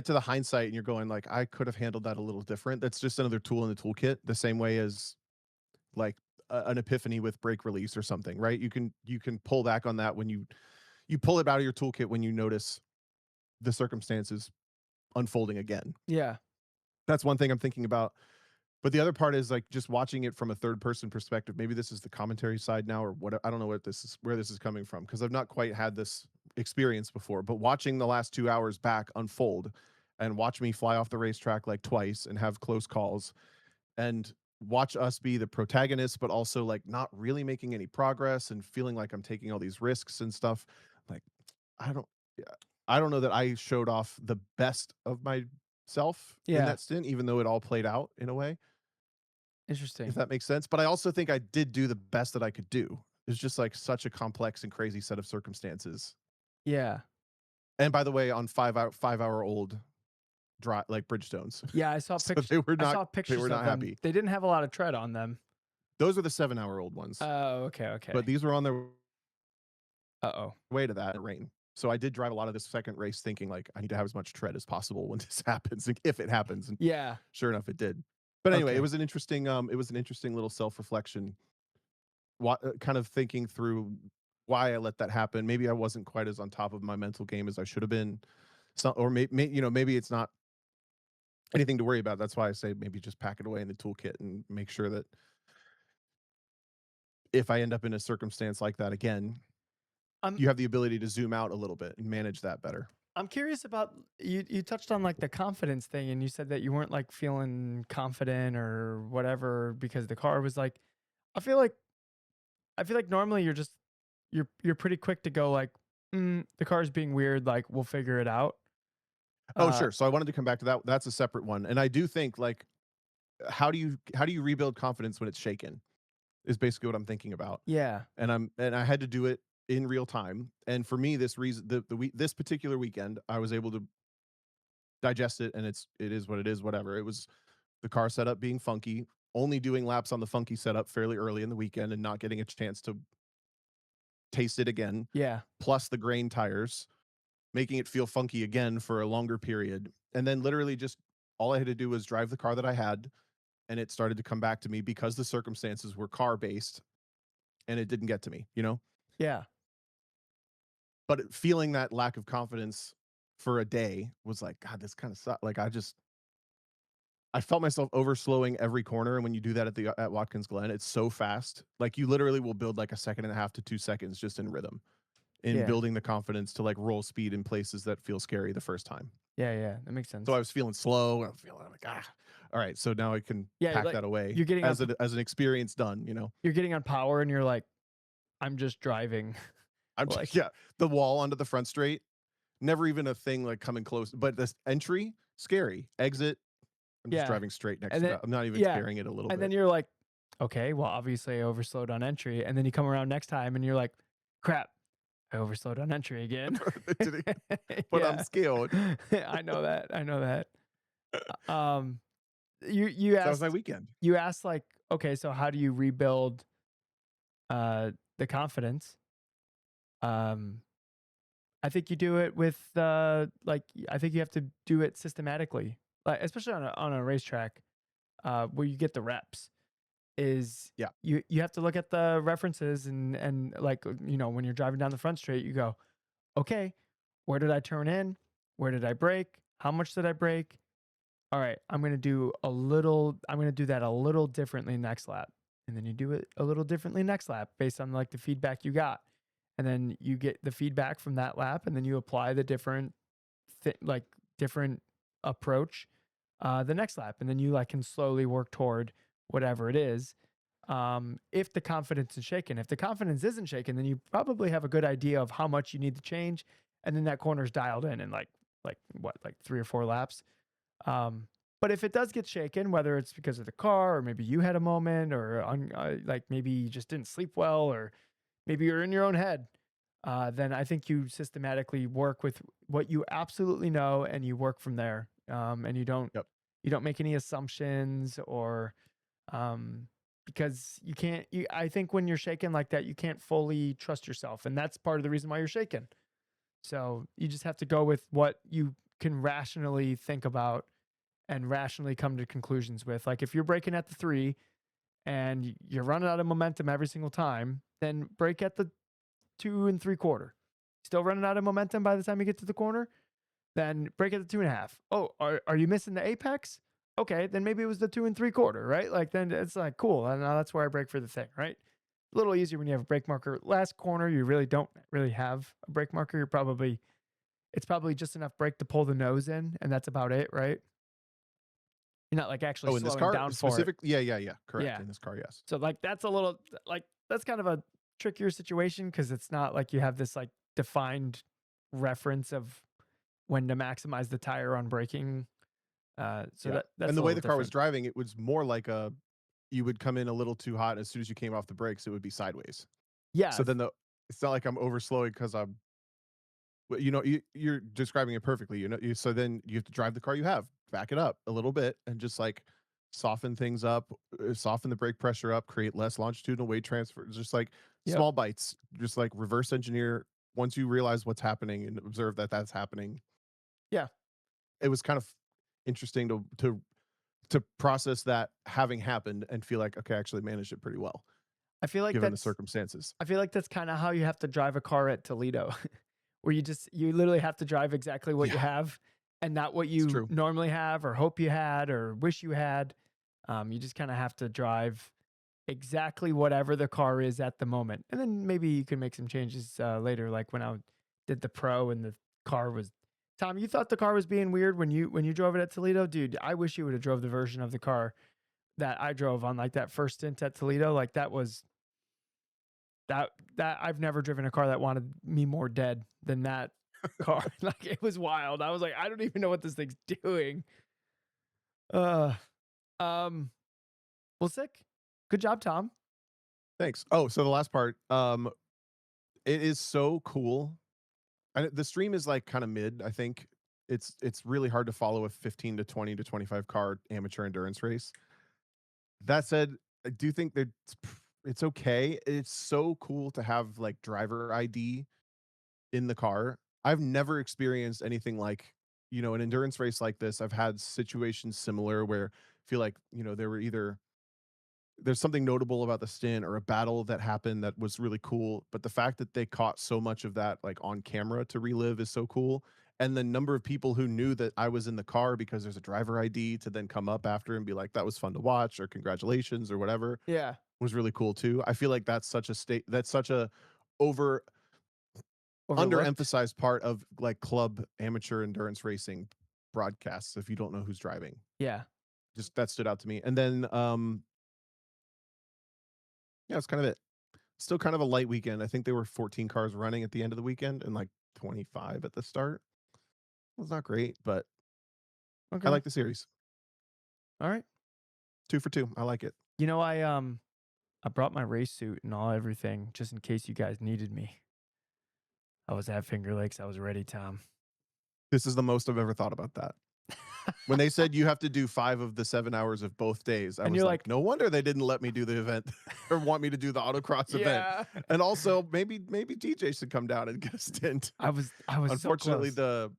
to the hindsight and you're going like, I could have handled that a little different. That's just another tool in the toolkit, the same way as like an epiphany with brake release or something, right? You can pull back on that when you pull it out of your toolkit when you notice the circumstances unfolding again. Yeah. That's one thing I'm thinking about. But the other part is like just watching it from a third person perspective. Maybe this is the commentary side now or what, I don't know what this is, where this is coming from because I've not quite had this experience before, but watching the last 2 hours back unfold and watch me fly off the racetrack like twice and have close calls and watch us be the protagonists but also like not really making any progress and feeling like I'm taking all these risks and stuff. Like I don't yeah, I don't know that I showed off the best of myself in Yeah. that stint even though it all played out in a way, if Interesting. that makes sense. But I also think I did do the best that I could do. It's just like such a complex and crazy set of circumstances. Yeah. And by the way, on 5 hour old dry like Bridgestones. Yeah. I saw So pictures. I saw they pictures were of not them. happy. They didn't have a lot of tread on them. Those are the 7 hour old ones. Oh, okay. But Okay. these were on their Uh oh. way to that in the rain. So I did drive a lot of this second race thinking like I need to have as much tread as possible when this happens, like, if it happens. And Yeah. sure enough, it did. But anyway, Okay. it was an interesting little self reflection, kind of thinking through why I let that happen. Maybe I wasn't quite as on top of my mental game as I should have been. So, or maybe it's not anything to worry about. That's why I say maybe just pack it away in the toolkit and make sure that if I end up in a circumstance like that again, I'm you have the ability to zoom out a little bit and manage that better. I'm curious about you. You touched on like the confidence thing, and you said that you weren't like feeling confident or whatever because the car was like. I feel like normally you're pretty quick to go like, the car's being weird. Like we'll figure it out. Oh, Uh, sure. So I wanted to come back to that. That's a separate one. And I do think like how do you rebuild confidence when it's shaken is basically what I'm thinking about. yeah, And I had to do it in real time. And for me, this reason the week this particular weekend, I was able to digest it and it is what it is, whatever. It was the car setup being funky, only doing laps on the funky setup fairly early in the weekend and not getting a chance to taste it again, yeah, plus the grain tires, making it feel funky again for a longer period. And then literally just all I had to do was drive the car that I had and it started to come back to me because the circumstances were car based and it didn't get to me. yeah, But feeling that lack of confidence for a day was like, God, this kind of sucks. Like I felt myself over slowing every corner. And when you do that at Watkins Glen, it's so fast. Like you literally will build like a second and a half to 2 seconds just in rhythm, in yeah, building the confidence to like roll speed in places that feel scary the first time. yeah, yeah. That makes So I sense. was feeling slow and I'm feeling like, all right. So now I can Yeah, pack like that away you're getting on as an experience done. you're getting on power, and you're like, I'm just driving. I'm just, Like, yeah, the wall onto the front straight, never even a thing like coming close. But this entry, scary. Exit, I'm just yeah, driving straight next and to then that. I'm not even yeah, scaring it a little and then bit. you're like, Okay, well, obviously I overslowed on entry, and then you come around next time and you're like, crap, I overslowed on entry again. Did it- but I'm Yeah. scared. I know that. I know that. Um, you So that was my asked weekend. you asked like, okay, so how do you rebuild the confidence? Um, I think you do it with I think you have to do it systematically. Like especially on a racetrack where you get the reps is Yeah. you have to look at the references and like when you're driving down the front straight you go, okay, where did I turn in? Where did I brake? How much did I brake? All right, I'm going to do that a little differently next lap. And then you do it a little differently next lap based on like the feedback you got. And then you get the feedback from that lap and then you apply the like different approach the next lap and then you like can slowly work toward whatever it is. If the confidence is shaken, if the confidence isn't shaken, then you probably have a good idea of how much you need to change and then that corner's dialed in like what, like 3 or 4 laps. um, but if it does get shaken, whether it's because of the car or maybe you had a moment or like maybe you just didn't sleep well or maybe you're in your own head, then I think you systematically work with what you absolutely know and you work from there. And Yep. you don't make any assumptions or because I think when you're shaken like that, you can't fully trust yourself. And that's part of the reason why you're shaken. So you just have to go with what you can rationally think about and rationally come to conclusions with. Like if you're breaking at the 3 and you're running out of momentum every single time, then break at the 2 and 3/4. Still running out of momentum by the time you get to the corner, then break at the 2.5. Oh, are you missing the apex? Okay, then maybe it was the 2 and 3/4, right? Like then it's like cool. And now that's where I break for the thing, right? A little easier when you have a brake marker. Last corner, you really don't really have a brake marker. It's probably just enough brake to pull the nose in, and that's about it, right? You're not like actually Oh, in this slowing car down for it. specific? Yeah, yeah, yeah. Correct. Yeah. In this car, yes. So like that's a little like that's kind of a trickier situation because it's not like you have this like defined reference of when to maximize the tire on braking. So Yeah. that's And a the way little the car was different. driving, it was more like a you would come in a little too hot. As soon as you came off the brakes, it would be sideways. Yeah, So then it's not like I'm overslowing because I'm well, you're describing it perfectly. So then you have to drive the car you have, back it up a little bit, and just like soften things up, soften the brake pressure up, create less longitudinal weight transfer. Just like yep, small bites, just like reverse engineer. Once you realize what's happening and observe that that's happening, yeah. it was kind of interesting to process that having happened and feel like okay, I actually managed it pretty well I feel like given the that's circumstances. I feel like that's kind of how you have to drive a car at Toledo, where you literally have to drive exactly what you Yeah, have and not what it's you true. normally have or hope you had or wish you had. You just kind of have to drive exactly whatever the car is at the moment, and then maybe you can make some changes later. Like when I did the pro and the car was. Tom, you thought the car was being weird when you drove it at Toledo, dude. I wish you would have drove the version of the car that I drove on like that first stint at Toledo. Like that was that I've never driven a car that wanted me more dead than that car. Like it was wild. I was like, I don't even know what this thing's doing. Uh, um, well, sick. Good job, Tom. Thanks. Oh, so the last part, it is so cool. And the stream is like kind of mid, I think. It's really hard to follow a 15 to 20 to 25 car amateur endurance race. That said, I do think that it's okay. It's so cool to have like driver ID in the car. I've never experienced anything like, an endurance race like this. I've had situations similar where I feel like, there were either there's something notable about the stint or a battle that happened that was really cool, but the fact that they caught so much of that like on camera to relive is so cool. And the number of people who knew that I was in the car because there's a driver ID to then come up after and be like, that was fun to watch or congratulations or whatever Yeah. was really cool too. I feel like that's such a over Overlooked. underemphasized part of like club amateur endurance racing broadcasts if you don't know who's driving. Yeah. Just that stood out to me. And then yeah, it's kind of it. Still kind of a light weekend. I think there were 14 cars running at the end of the weekend and like 25 at the start. It was not great, but I Okay. like the series. All right. 2 for 2. I like it. I brought my race suit and all everything just in case you guys needed me. I was at Finger Lakes. I was ready, Tom. This is the most I've ever thought about that. When they said you have to do 5 of the 7 hours of both days, I And was you're like, like, "No wonder they didn't let me do the event or want me to do the autocross event." yeah. And also, maybe DJ should come down and get a stint. I was so Unfortunately, close.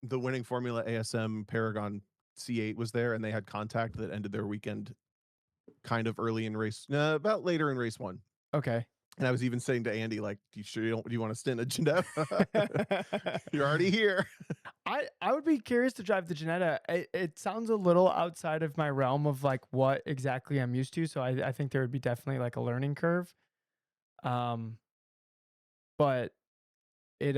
the winning Formula ASM Paragon C8 was there, and they had contact that ended their weekend kind of early in race about later in race 1. Okay. And I was even saying to Andy, like, "Do you sure you don't do you wanna stint at Geneva? You're already here." I would be curious to drive the Janetta. It sounds a little outside of my realm of like what exactly I'm used to. So I think there would be definitely like a learning curve. Um, but it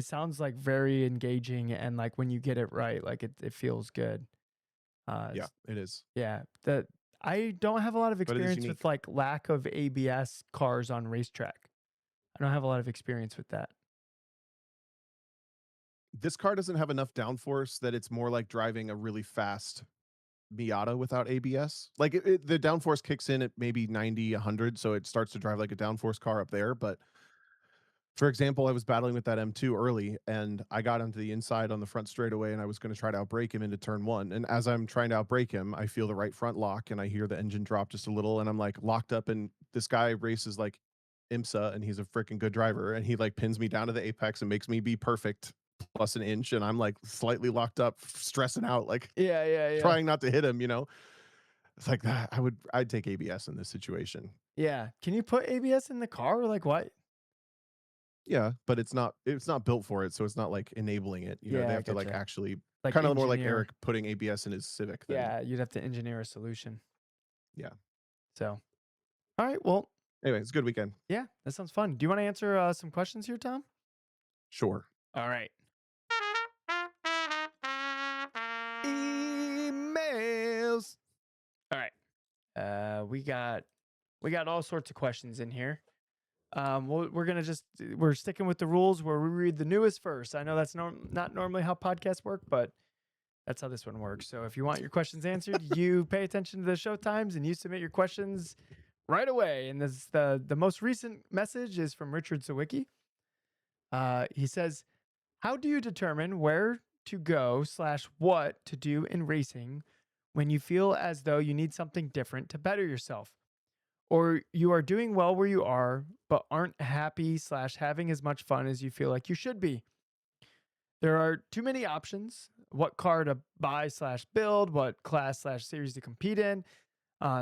sounds like very engaging and like when you get it right, like it feels good. Yeah, it is. Yeah, that I don't have a lot of But it is experience with unique. like lack of ABS cars on racetrack. I don't have a lot of experience with that. This car doesn't have enough downforce that it's more like driving a really fast Miata without ABS. Like the downforce kicks in at maybe 90, 100, so it starts to drive like a downforce car up there. But for example, I was battling with that M2 early, and I got onto the inside on the front straightaway, and I was going to try to outbrake him into turn one. And as I'm trying to outbrake him, I feel the right front lock, and I hear the engine drop just a little, and I'm like locked up. And this guy races like IMSA, and he's a freaking good driver, and he like pins me down to the apex and makes me be perfect plus an inch, and I'm like slightly locked up, stressing out, like Yeah, yeah, yeah. trying not to hit him. It's like that. I'd take ABS in this situation. Yeah. Can you put ABS in the car or like what? Yeah, but it's not built for it, so it's not like enabling it. They Yeah, I have to like gotcha. actually Like kind of more like engineer. Eric putting ABS in his Civic than Yeah, you'd have to engineer a solution. yeah. So, all right. Well, Anyway, it's a good weekend. yeah, that sounds fun. Do you want to answer some questions here, Tom? Sure. All right. Emails. All right. We got all sorts of questions in here. We're sticking with the rules where we read the newest first. I know that's not normally how podcasts work, but that's how this one works. So if you want your questions answered, you pay attention to the show times and you submit your questions right away. And this the most recent message is from Richard Sawicki. He says, "How do you determine where to go slash what to do in racing when you feel as though you need something different to better yourself, or you are doing well where you are but aren't happy slash having as much fun as you feel like you should be? There are too many options. What car to buy slash build, what class slash series to compete in,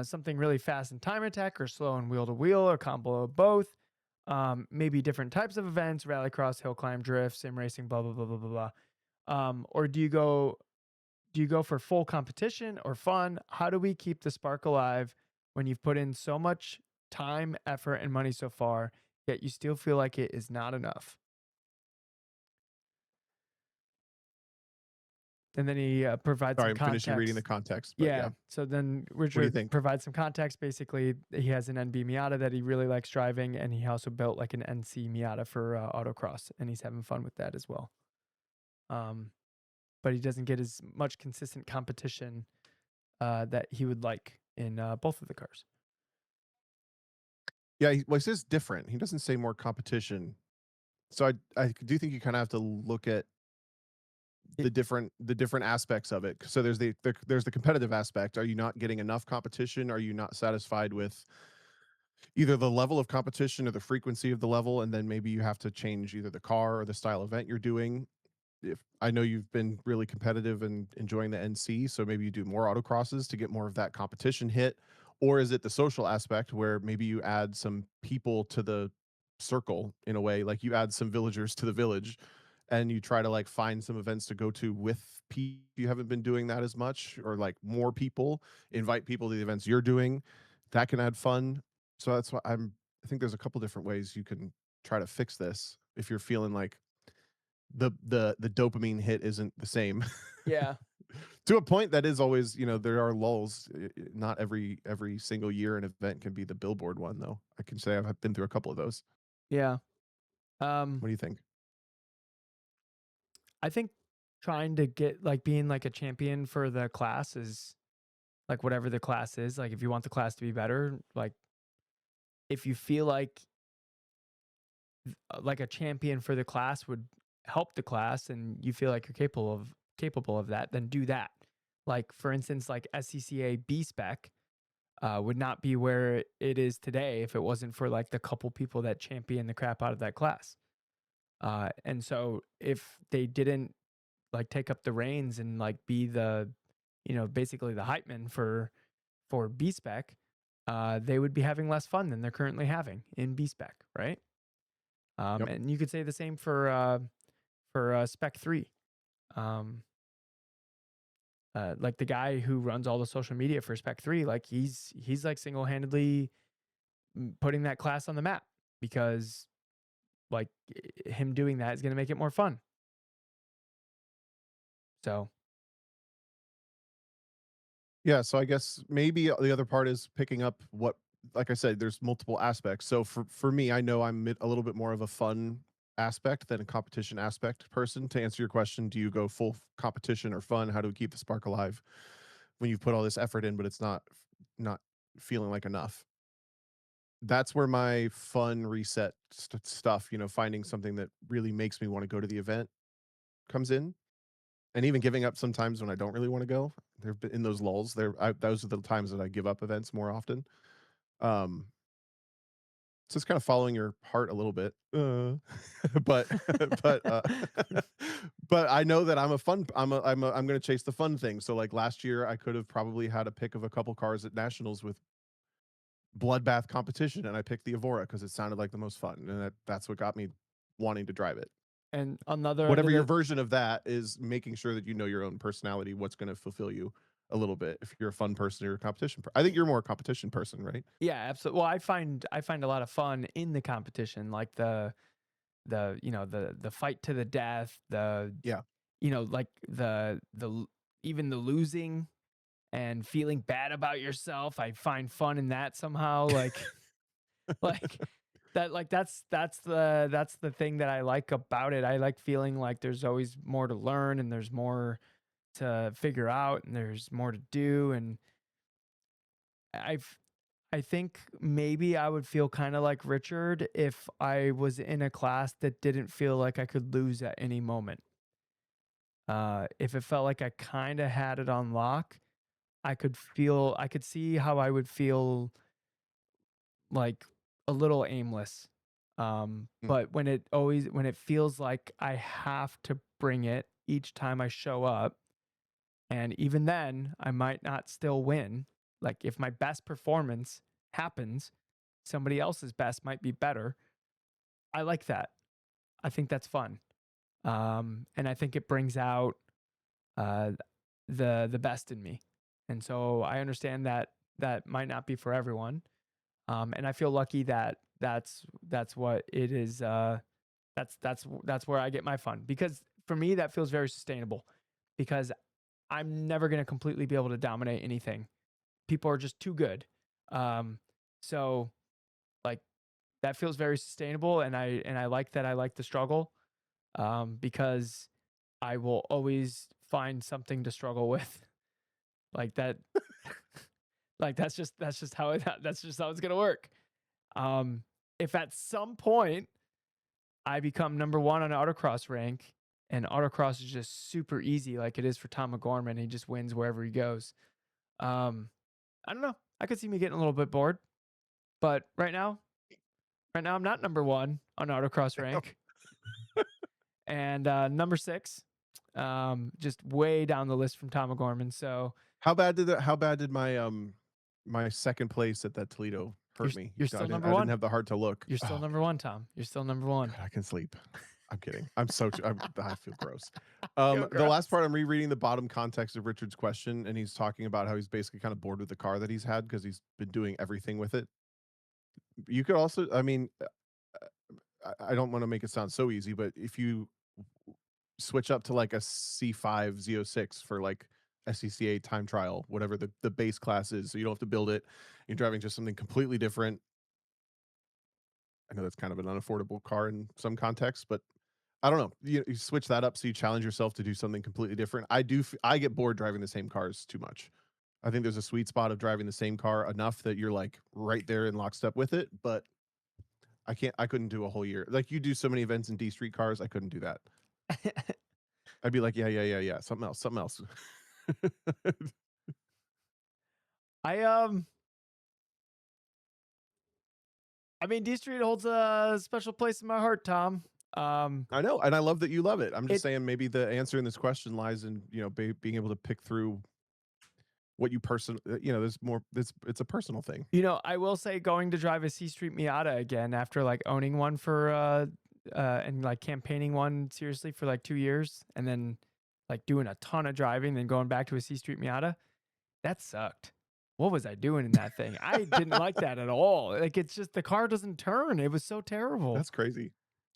something really fast in time attack or slow in wheel to wheel or combo of both. Maybe different types of events, rallycross, hill climb, drift, sim racing, blah blah blah blah blah blah. Or do you go for full competition or fun? How do we keep the spark alive when you've put in so much time, effort, and money so far, yet you still feel like it is not enough?" And then he provides Sorry, some I'm finishing reading the context. context, but Yeah. yeah. So then What do you Richard think? provides some context. Basically, he has an NB Miata that he really likes driving, and he also built like an NC Miata for autocross, and he's having fun with that as well. Um, but he doesn't get as much consistent competition that he would like in both of the cars. Yeah, well, he says different. He doesn't say more competition. So I do think you kind of have to look at It, the different aspects of it. So there's the competitive aspect. Are you not getting enough competition? Are you not satisfied with either the level of competition or the frequency of the level? And then maybe you have to change either the car or the style event you're doing. If I know you've been really competitive and enjoying the NC, so maybe you do more autocrosses to get more of that competition hit, or is it the social aspect where maybe you add some people to the circle in a way, like you add some villagers to the village, and you try to like find some events to go to with people you haven't been doing that as much, or like more people, invite people to the events you're doing. That can add fun. So that's why I think there's a couple different ways you can try to fix this if you're feeling like the dopamine hit isn't the same. yeah. To a point that is always, there are lulls. Not every single year an event can be the billboard one, though. I can say I've been through a couple of those. Yeah. Um, What do you think? I think trying to get like being like a champion for the class is like whatever the class is. Like if you want the class to be better, like if you feel like a champion for the class would help the class and you feel like you're capable of that, then do that. Like for instance, like SCCA B spec would not be where it is today if it wasn't for like the couple people that champion the crap out of that class. And so if they didn't like take up the reins and like be the, basically the hype man for B spec, they would be having less fun than they're currently having in B spec, right? Yep. And you could say the same for Spec 3. Um, like the guy who runs all the social media for Spec 3, like he's like single handedly putting that class on the map because like him doing that is going to make it more fun. So Yeah, so I guess maybe the other part is picking up what, like I said, there's multiple aspects. So for me, I know a little bit more of a fun aspect than a competition aspect person. To answer your question, do you go full competition or fun? How do we keep the spark alive when you've put all this effort in, but it's not feeling like enough? That's where my fun reset stuff, finding something that really makes me want to go to the event comes in, and even giving up sometimes when I don't really wanna go. There've been in those lulls, those are the times that I give up events more often. Um, so it's kinda following your heart a little bit, but but, but I know that I'm gonna chase the fun thing. So, like, last year, I could have probably had a pick of a couple cars at nationals with bloodbath competition, and I picked the Evora because it sounded like the most fun, and that's what got me wanting to drive it. and another end Whatever of your the version of that is, making sure that you know your own personality, what's gonna fulfill you a little bit. If you're a fun person or a competition I think you're more a competition person, right? yeah, absolutely. Well, I find a lot of fun in the competition, like the fight to the death, Yeah. like even the losing and feeling bad about yourself. I find fun in that somehow. Like like that like that's the thing that I like about it. I like feeling like there's always more to learn and there's more to figure out and there's more to do and I've I think maybe I would feel kind of like Richard if I was in a class that didn't feel like I could lose at any moment. If it felt like I kind of had it on lock, I could see how I would feel like a little aimless. Mm, But when it feels like I have to bring it each time I show up, and even then I might not still win. Like if my best performance happens, somebody else's best might be better. I like that. I think that's fun. And I think it brings out uh, the best in me. And so I understand that that might not be for everyone. And I feel lucky that that's what it is. That's where I get my fun because for me that feels very sustainable because I'm never going to completely be able to dominate anything. People are just too good. Um, so like that feels very sustainable, and I like that. I like the struggle because I will always find something to struggle with. Like that, like that's just how that's just how it's gonna work. Um, if at some point I become number one on autocross rank, and autocross is just super easy, like it is for Tom McGorman, he just wins wherever he goes. Um, I don't know. I could see me getting a little bit bored, but right now I'm not number one on autocross rank, and number six, just way down the list from Tom O'Gorman. So how bad did my 2nd place at that Toledo hurt me? you're still number I didn't one. have the heart to look. You're still Oh, number one, Tom. You're still number one. good, I can sleep. I'm kidding. I feel gross. Feel The last gross. part, I'm rereading the bottom context of Richard's question, and he's talking about how he's basically kind of bored with the car that he's had because he's been doing everything with it. You could also, I mean, I don't wanna make it sound so easy, but if you switch up to like a C5 Z06 for like SCCA time trial, whatever the base class is, so you don't have to build it. You're driving just something completely different. I know that's kind of an unaffordable car in some contexts, but I don't know. You switch that up so you challenge yourself to do something completely different. I get bored driving the same cars too much. I think there's a sweet spot of driving the same car enough that you're like right there in lockstep with it, but I couldn't do a whole year. Like you do so many events in D Street cars, I couldn't do that. I'd be like, yeah, yeah, yeah, yeah, something else, something else. I um I mean, D Street holds a special place in my heart, Tom. Um, I know, and I love that you love it. I'm just it saying maybe the answer in this question lies in, being able to pick through what you there's more it's a personal thing. I will say going to drive a C Street Miata again after like owning one for and like campaigning one seriously for like 2 years and then like doing a ton of driving, then going back to a C Street Miata, that sucked. What was I doing in that thing? I didn't like that at all. Like it's just the car doesn't turn. It was so terrible. That's crazy.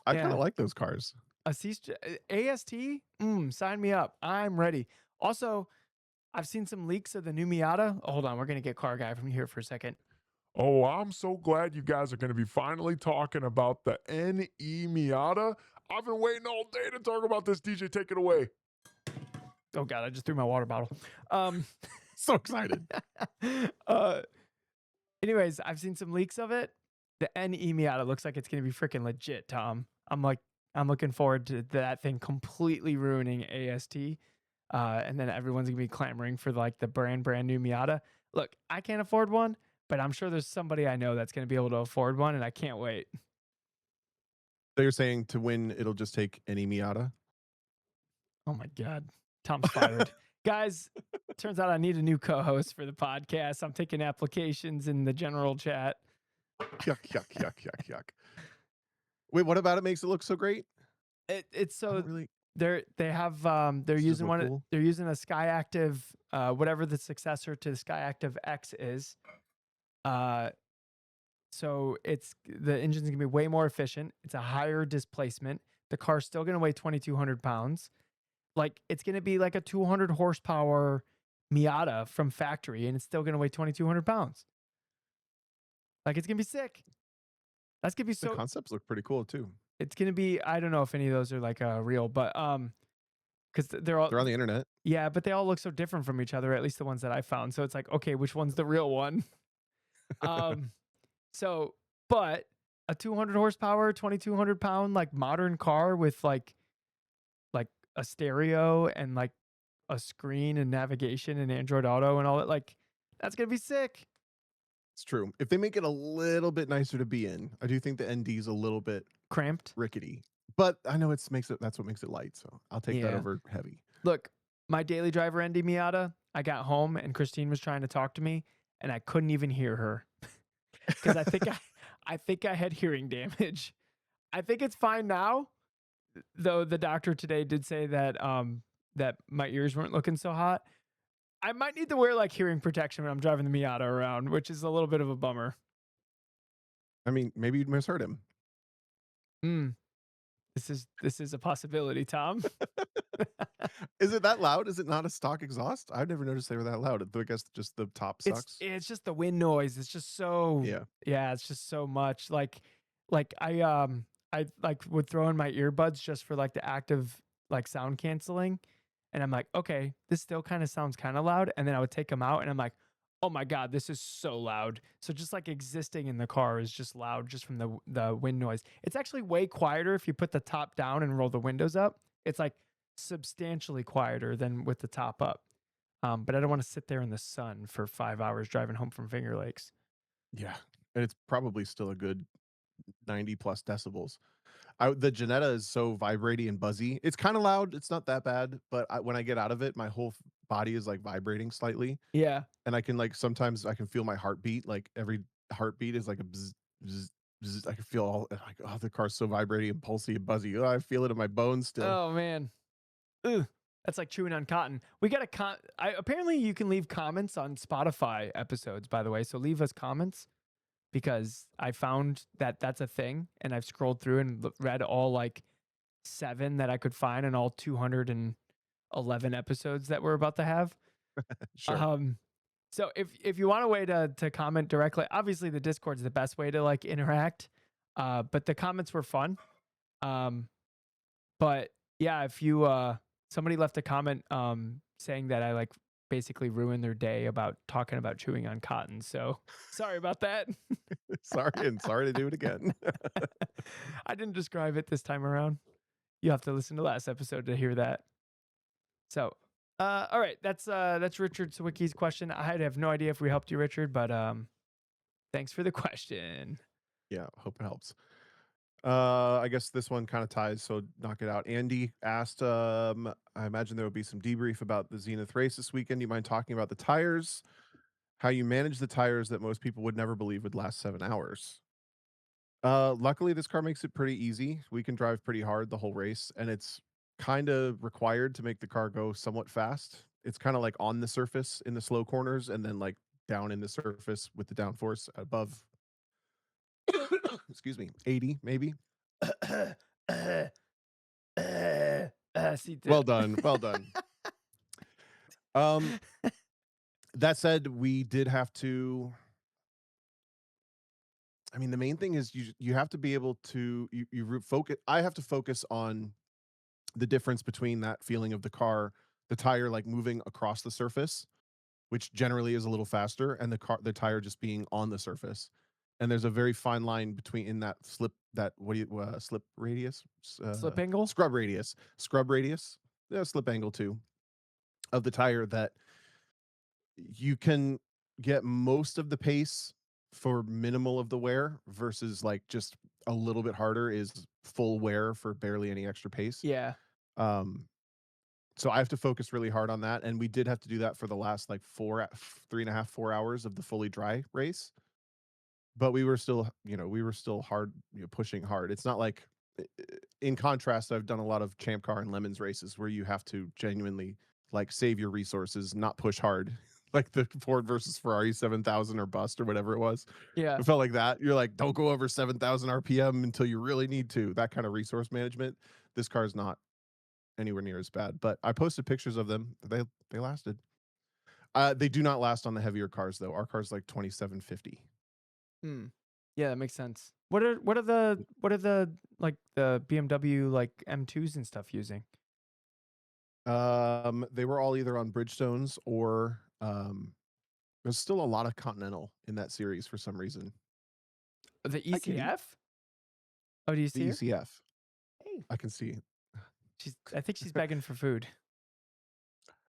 I kinda Yeah. like those cars. A C AST? Sign me up. I'm ready. Also, I've seen some leaks of the new Miata. Oh, hold on, we're gonna get car guy from here for a second. Oh, I'm so glad you guys are going to be finally talking about the NE Miata. I've been waiting all day to talk about this. DJ, take it away. Oh god, I just threw my water bottle. Um, So excited. uh, anyways, I've seen some leaks of it. The NE Miata looks like it's gonna be freaking legit, Tom. I'm looking forward to that thing completely ruining AST. And then everyone's gonna be clamoring for like the brand new Miata. Look, I can't afford one, but I'm sure there's somebody I know that's gonna be able to afford one, and I can't wait. So you're saying to win, it'll just take any Miata? Oh my god, Tom's fired, guys. Turns out I need a new co-host for the podcast. I'm taking applications in the general chat. Yuck, yuck, yuck, yuck, yuck. Wait, what about it makes it look so great? It's I so don't really they're does it just using look cool? they're using a Skyactiv, whatever the successor to the Skyactiv X is. Uh, so it's the engine's gonna be way more efficient. It's a higher displacement. The car's still gonna weigh 2,200 pounds. Like it's gonna be like a 200 horsepower Miata from factory, and it's still gonna weigh 2,200 pounds. Like it's gonna be sick. That's gonna be The so. concepts look pretty cool too. It's gonna be. I don't know if any of those are like real, but because they're all They're on the internet. yeah, but they all look so different from each other. At least the ones that I found. So it's like, okay, which one's the real one? Um, so but a 200 horsepower, 2,200 pound like modern car with like a stereo and like a screen and navigation and Android Auto and all that, like that's gonna be sick. It's true. If they make it a little bit nicer to be in, I do think the ND is a little bit Cramped. rickety. But I know that's what makes it light, so I'll take that Yeah. over heavy. Look, my daily driver ND Miata, I got home and Christine was trying to talk to me and I couldn't even hear her because I think I had hearing damage. I think it's fine now, though the doctor today did say that that my ears weren't looking so hot. I might need to wear like hearing protection when I'm driving the Miata around, which is a little bit of a bummer. I mean, maybe you'd misheard him. Mm, this is a possibility, Tom. Is it that loud? Is it not a stock exhaust? I've never noticed they were that loud. I guess just the top sucks. It's just the wind noise. It's just so Yeah. yeah, it's just so much. Like I like would throw in my earbuds just for like the active like sound canceling. And I'm like, okay, this still kind of sounds kind of loud. And then I would take them out and I'm like, oh my God, this is so loud. So just like existing in the car is just loud just from the wind noise. It's actually way quieter if you put the top down and roll the windows up. It's like substantially quieter than with the top up. But I don't want to sit there in the sun for 5 hours driving home from Finger Lakes. Yeah. And it's probably still a good 90 plus decibels. The Janetta is so vibraty and buzzy. It's kind of loud. It's not that bad, but when I get out of it, my whole body is like vibrating slightly, Yeah. and I can like sometimes I can feel my heartbeat. Like every heartbeat is like a bzz, bzz, bzz. I can feel all like, oh, the car's so vibrating and pulsy and buzzy. Oh, I feel it in my bones still. Oh man. Ugh. That's like chewing on cotton. We got apparently you can leave comments on Spotify episodes, by the way. So leave us comments because I found that that's a thing, and I've scrolled through and read all like 7 that I could find and all 211 episodes that we're about to have. Sure. So if you want a way to comment directly, obviously the Discord's the best way to like interact. But the comments were fun. But yeah, if you somebody left a comment saying that I like basically ruin their day about talking about chewing on cotton. So sorry about that. Sorry, and sorry to do it again. I didn't describe it this time around. You have to listen to last episode to hear that. So, all right, that's Richard Sawicki's question. I have no idea if we helped you, Richard, but thanks for the question. Yeah, hope it helps. I guess this one kind of ties, so knock it out. Andy asked, I imagine there will be some debrief about the Zenith race this weekend. Do you mind talking about the tires? How you manage the tires that most people would never believe would last 7 hours? Luckily, this car makes it pretty easy. We can drive pretty hard the whole race, and it's kind of required to make the car go somewhat fast. It's kind of like on the surface in the slow corners, and then like down in the surface with the downforce above, excuse me, 80 maybe. See, Well done, well done. Um, that said, we did have to. I mean, the main thing is you have to be able to focus. I have to focus on the difference between that feeling of the car, the tire like moving across the surface, which generally is a little faster, and the tire just being on the surface. And there's a very fine line between in that slip radius, slip angle. scrub radius, yeah, slip angle too, of the tire that you can get most of the pace for minimal of the wear versus like just a little bit harder is full wear for barely any extra pace. Yeah. So I have to focus really hard on that, and we did have to do that for the last like 3.5, 4 hours of the fully dry race. But we were still, hard, pushing hard. It's not like, in contrast, I've done a lot of Champ Car and Lemons races where you have to genuinely like save your resources, not push hard, like the Ford versus Ferrari 7000 or bust or whatever it was. Yeah. It felt like that. You're like, don't go over 7,000 RPM until you really need to. That kind of resource management. This car is not anywhere near as bad, but I posted pictures of them. They lasted. They do not last on the heavier cars though. Our car's like 2750. Yeah, that makes sense. What are the like the BMW like M2s and stuff using? They were all either on Bridgestones or there's still a lot of Continental in that series for some reason. The Hi, kitty. ECF? Oh, do you see The her? ECF. Hey. I can see. I think she's begging for food.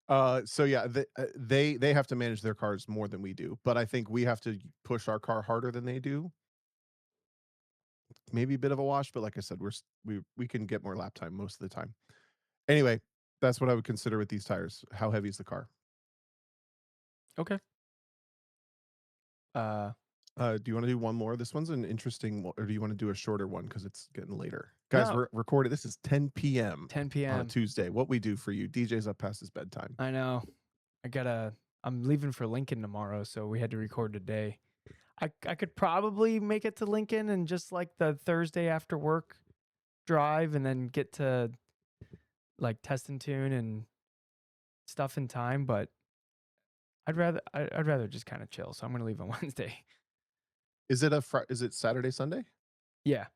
So yeah, they have to manage their cars more than we do, but I think we have to push our car harder than they do. Maybe a bit of a wash, but like I said, we can get more lap time most of the time. Anyway, that's what I would consider with these tires. How heavy is the car? Okay. Do you want to do one more? This one's an interesting one, or do you want to do a shorter one because it's getting later? Guys, No. we're recording. This is 10 p.m. 10 on a p.m. Tuesday. What we do for you. DJ's up past his bedtime. I know. I'm leaving for Lincoln tomorrow, so we had to record today. I could probably make it to Lincoln and just like the Thursday after work drive and then get to like test and tune and stuff in time, but I'd rather just kind of chill. So I'm going to leave on Wednesday. Is it is it Saturday, Sunday? Yeah.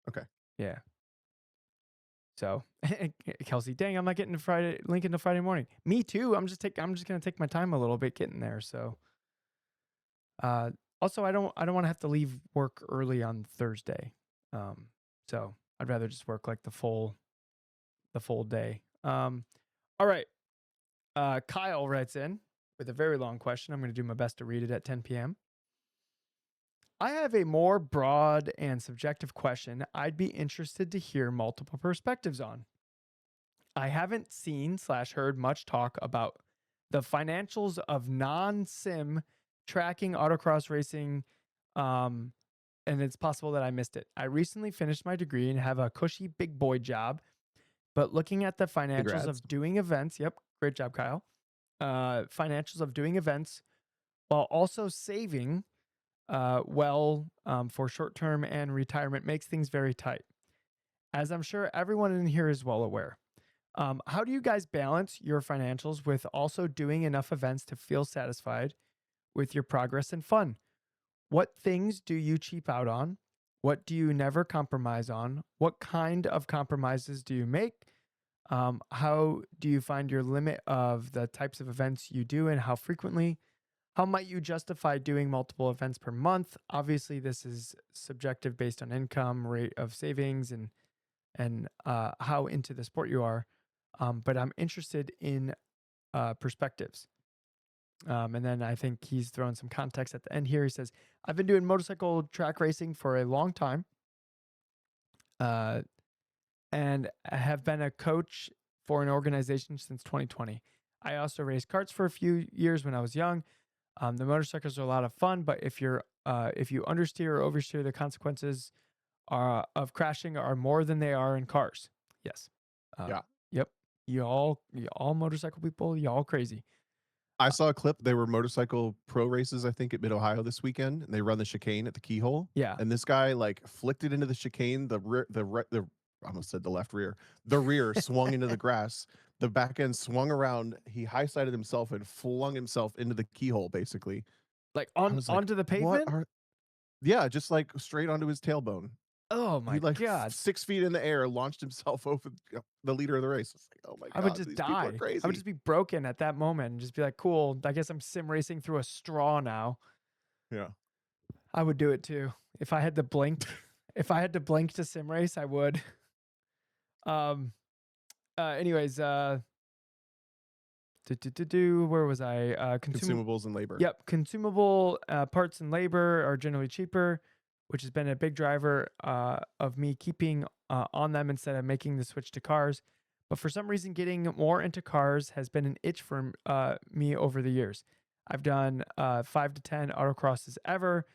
Okay. Yeah. So Kelsey, dang, I'm not getting to Lincoln to Friday morning. Me too. I'm just gonna take my time a little bit getting there. So also I don't want to have to leave work early on Thursday. So I'd rather just work like the full day. All right. Kyle writes in with a very long question. I'm gonna do my best to read it at 10 p.m. I have a more broad and subjective question I'd be interested to hear multiple perspectives on. I haven't seen/heard much talk about the financials of non-sim tracking autocross racing, and it's possible that I missed it. I recently finished my degree and have a cushy big boy job, but looking at the financials Congrats. of doing events, yep, great job, Kyle. Financials of doing events while also saving for short-term and retirement makes things very tight, as I'm sure everyone in here is well aware. How do you guys balance your financials with also doing enough events to feel satisfied with your progress and fun? What things do you cheap out on? What do you never compromise on? What kind of compromises do you make? How do you find your limit of the types of events you do and how frequently? How might you justify doing multiple events per month? Obviously, this is subjective based on income, rate of savings, and how into the sport you are. But I'm interested in perspectives. And then I think he's thrown some context at the end here. He says, I've been doing motorcycle track racing for a long time and I have been a coach for an organization since 2020. I also raced karts for a few years when I was young. The motorcycles are a lot of fun, but if you understeer or oversteer, the consequences of crashing are more than they are in cars. Yes. Yeah. Yep. You all motorcycle people, y'all crazy. I saw a clip. They were motorcycle pro races, I think, at Mid Ohio this weekend, and they run the chicane at the keyhole. Yeah. And this guy like flicked it into the chicane. I almost said the left rear. The rear swung into the grass. The back end swung around. He high sided himself and flung himself into the keyhole, basically. Like I was like, onto the what pavement? are? Yeah, just like straight onto his tailbone. Oh He my like God. 6 feet in the air, launched himself over the leader of the race. It's like, oh my I would god, just these people are die. I would crazy. just be broken at that moment and just be like, cool, I guess I'm sim racing through a straw now. Yeah. I would do it too. If I had to blink, if I had to blink to sim race, I would. Um anyways, where was I? Consumables and labor. Yep, consumable parts and labor are generally cheaper, which has been a big driver of me keeping on them instead of making the switch to cars. But for some reason, getting more into cars has been an itch for me over the years. I've done 5 to 10 autocrosses ever.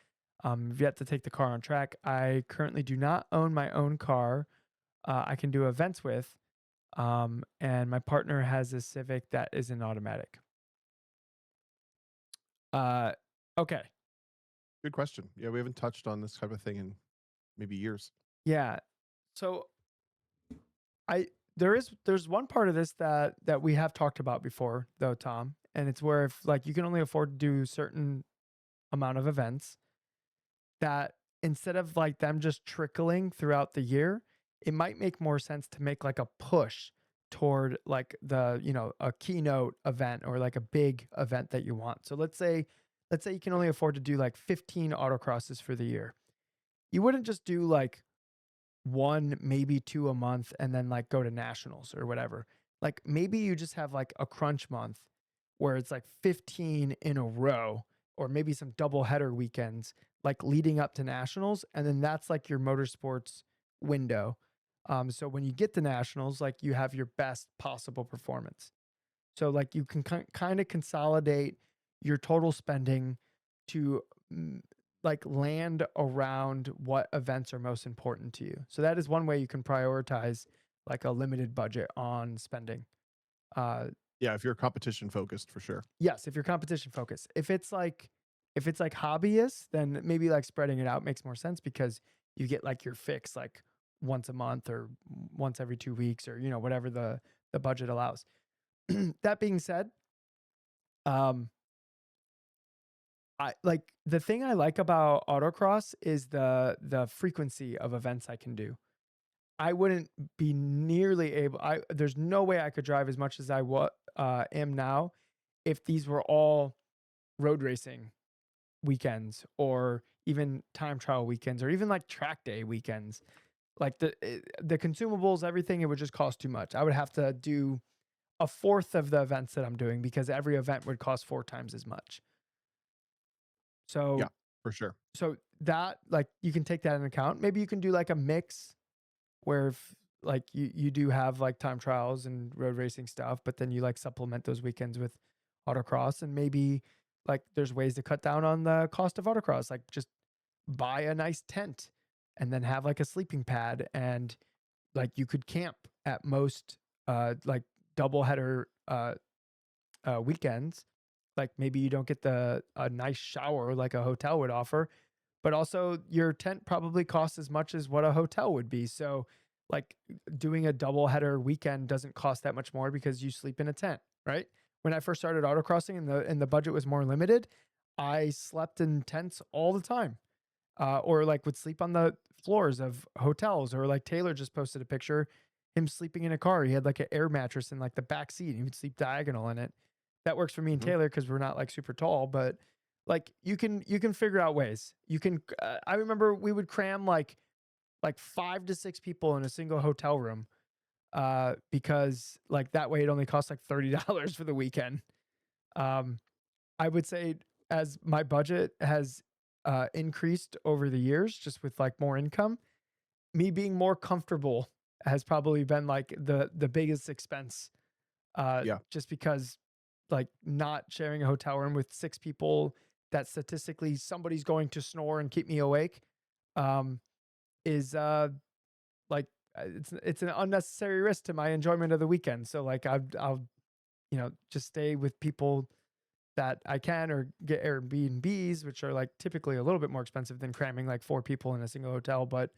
I've yet to take the car on track. I currently do not own my own car I can do events with. And my partner has a Civic that is an automatic. Uh, okay. Good question. Yeah, we haven't touched on this type of thing in maybe years. Yeah. So there's one part of this that we have talked about before though, Tom, and it's where if like you can only afford to do certain amount of events that instead of like them just trickling throughout the year, it might make more sense to make like a push toward like a keynote event or like a big event that you want. So let's say you can only afford to do like 15 autocrosses for the year. You wouldn't just do like one, maybe two a month and then like go to nationals or whatever. Like maybe you just have like a crunch month where it's like 15 in a row or maybe some double header weekends like leading up to nationals and then that's like your motorsports window. So when you get to nationals like you have your best possible performance. So like you can kind of consolidate your total spending to like land around what events are most important to you. So that is one way you can prioritize like a limited budget on spending. Uh, Yeah, if you're competition focused, for sure. yes, if you're competition focused. If it's like hobbyist, then maybe like spreading it out makes more sense because you get like your fix like once a month or once every 2 weeks or whatever the budget allows. That being said, um, I like the thing I like about autocross is the frequency of events I can do. I wouldn't be nearly able. There's no way I could drive as much as am now if these were all road racing weekends or even time trial weekends or even like track day weekends. Like the consumables, everything, it would just cost too much. I would have to do a fourth of the events that I'm doing because every event would cost 4 times as much. Yeah, So for sure. so that like you can take that into account. Maybe you can do like a mix where if like you do have like time trials and road racing stuff, but then you like supplement those weekends with autocross and maybe like there's ways to cut down on the cost of autocross, like just buy a nice tent and then have like a sleeping pad and like you could camp at most like double header weekends. Like maybe you don't get the a nice shower like a hotel would offer, but also your tent probably costs as much as what a hotel would be. So like doing a double header weekend doesn't cost that much more because you sleep in a tent, right? When I first started autocrossing and the budget was more limited, I slept in tents all the time. Or like would sleep on the floors of hotels or like Taylor just posted a picture. him sleeping in a car. He had like an air mattress in like the back seat. He would sleep diagonal in it. That works for me and Mhm. Taylor because we're not like super tall, but like you can figure out ways. You can. I remember we would cram like 5 to 6 people in a single hotel room, because like that way it only costs like $30 for the weekend. Um, I would say as my budget has increased over the years, just with like more income, me being more comfortable has probably been like the biggest expense. Yeah. Just because like not sharing a hotel room with 6 people that statistically somebody's going to snore and keep me awake, um, is like it's an unnecessary risk to my enjoyment of the weekend. So like I'll just stay with people that I can, or get Airbnbs, which are like typically a little bit more expensive than cramming like 4 people in a single hotel. But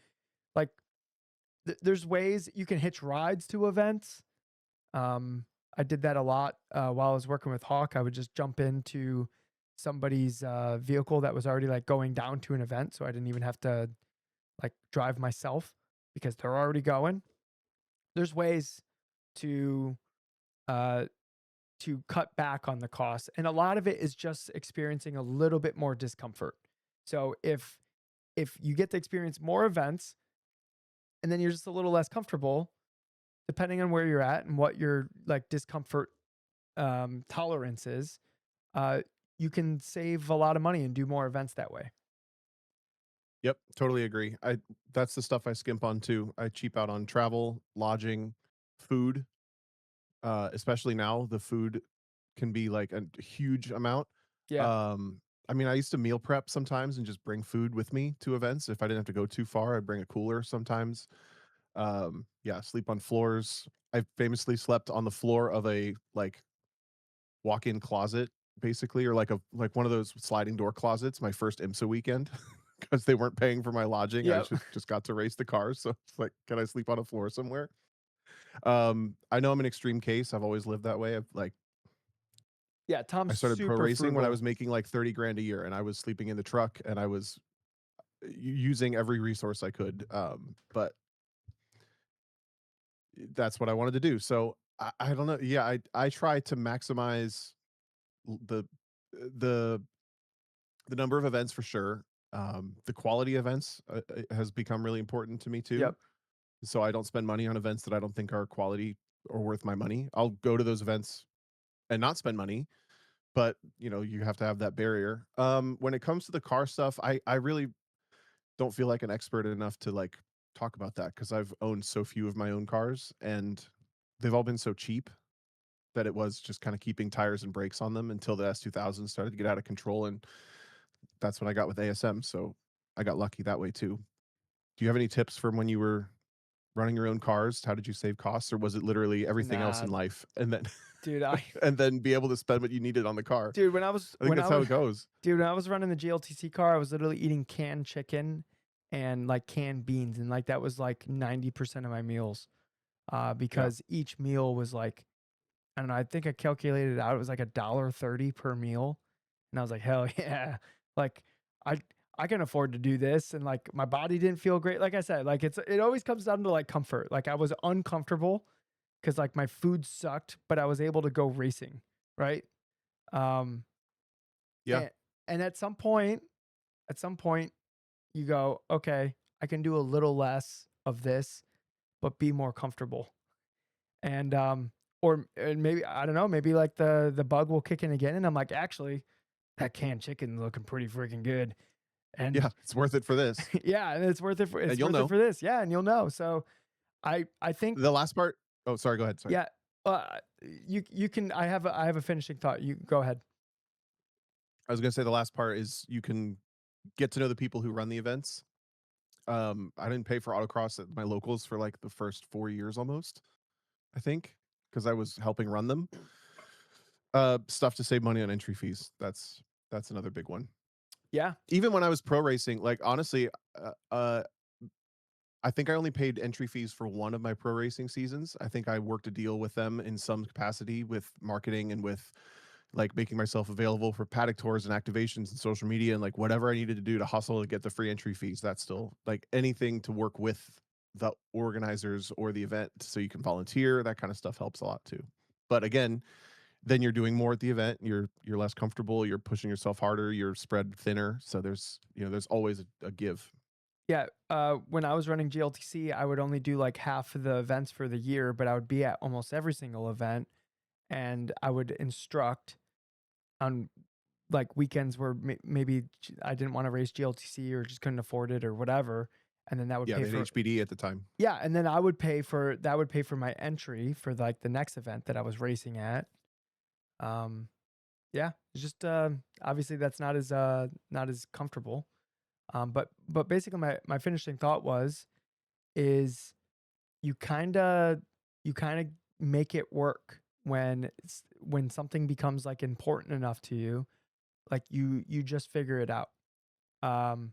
like there's ways you can hitch rides to events. Um, I did that a lot while I was working with Hawk. I would just jump into somebody's vehicle that was already like going down to an event, so I didn't even have to like drive myself because they're already going. There's ways to uh, cut back on the cost, and a lot of it is just experiencing a little bit more discomfort. So if you get to experience more events and then you're just a little less comfortable, depending on where you're at and what your like discomfort tolerance is, uh, you can save a lot of money and do more events that way. Yep, totally agree. That's the stuff I skimp on too. I cheap out on travel, lodging, food. Especially now, the food can be like a huge amount. Yeah. Um, I mean, I used to meal prep sometimes and just bring food with me to events. If I didn't have to go too far, I'd bring a cooler sometimes. Yeah, sleep on floors. I famously slept on the floor of a like walk-in closet, basically, or like one of those sliding door closets. My first IMSA weekend, because they weren't paying for my lodging. I Yep. just got to race the cars, so it's like, can I sleep on a floor somewhere? I know I'm an extreme case. I've always lived that way. Yeah. I Tom's started pro super racing when I frugal. was making like 30 grand a year, and I was sleeping in the truck, and I was using every resource I could. But that's what I wanted to do. So I don't know. Yeah, I try to maximize the the the number of events for sure. The quality events has become really important to me too. Yep. So I don't spend money on events that I don't think are quality or worth my money. I'll go to those events and not spend money, but you have to have that barrier. When it comes to the car stuff, I really don't feel like an expert enough to like talk about that because I've owned so few of my own cars and they've all been so cheap that it was just kind of keeping tires and brakes on them until the S2000 started to get out of control, and that's what I got with ASM. So I got lucky that way too. Do you have any tips from when you were running your own cars? How did you save costs, or was it literally everything else Nah, in life and then dude. I and then be able to spend what you needed on the car? dude when I was I think that's how it goes. when I was running the GLTC car, I was literally eating canned chicken and like canned beans, and like that was like 90% of my meals. Yeah. Because each meal was like, I don't know, I think I calculated it out. It was like $1.30 per meal. And I was like, hell yeah. Like I I can afford to do this. And like my body didn't feel great. Like I said, like it always comes down to like comfort. Like I was uncomfortable because like my food sucked, but I was able to go racing. Right. Um Yeah. and, and at some point you go, okay, I can do a little less of this, but be more comfortable. And or maybe I don't know, maybe like the bug will kick in again, and I'm like, actually, that canned chicken looking pretty freaking good, and Yeah, it's worth it for this. yeah, and And it's you'll worth it know. for this, yeah, and you'll know. So I think The last part. Oh, sorry, go ahead. Sorry. yeah, you can. I have a finishing thought. You go ahead. I was going to say the last part is you can get to know the people who run the events. I didn't pay for autocross at my locals for like the first 4 years almost, I think, because I was helping run them. Stuff to save money on entry fees. That's another big one. Yeah, Even when I was pro racing, like honestly, I think I only paid entry fees for one of my pro racing seasons. I think I worked a deal with them in some capacity with marketing and with like making myself available for paddock tours and activations and social media and like whatever I needed to do to hustle to get the free entry fees. That's still like anything to work with the organizers or the event so you can volunteer. That kind of stuff helps a lot too. But again, then you're doing more at the event. You're less comfortable. You're pushing yourself harder. You're spread thinner. So there's there's always a give. Yeah, when I was running GLTC, I would only do like half of the events for the year, but I would be at almost every single event, and I would instruct on like weekends where maybe I didn't want to race GLTC or just couldn't afford it or whatever, and then that would Yeah, pay they had for HBD at the time. yeah, and then I would pay for that would pay for my entry for like the next event that I was racing at. Um, yeah, it's just obviously that's not as comfortable. But basically my finishing thought is you kind of make it work when something becomes like important enough to you, like you just figure it out. Um,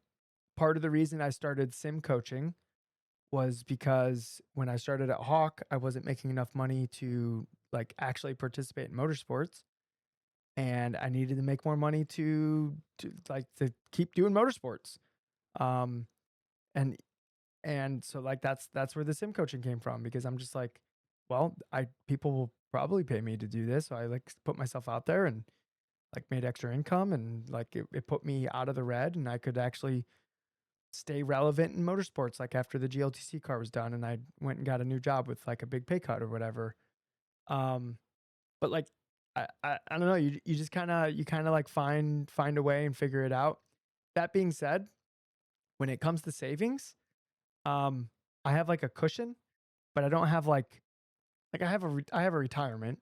Part of the reason I started sim coaching was because when I started at Hawk, I wasn't making enough money to like actually participate in motorsports, and I needed to make more money to keep doing motorsports. Um, and so like that's where the sim coaching came from, because I'm just like, well, I people will probably pay me to do this, so I like put myself out there and like made extra income, and like it put me out of the red, and I could actually stay relevant in motorsports like after the GLTC car was done and I went and got a new job with like a big pay cut or whatever. Um but like I don't know, you just kind of like find a way and figure it out. That being said, when it comes to savings, um I have like a cushion, but I don't have like I have a retirement.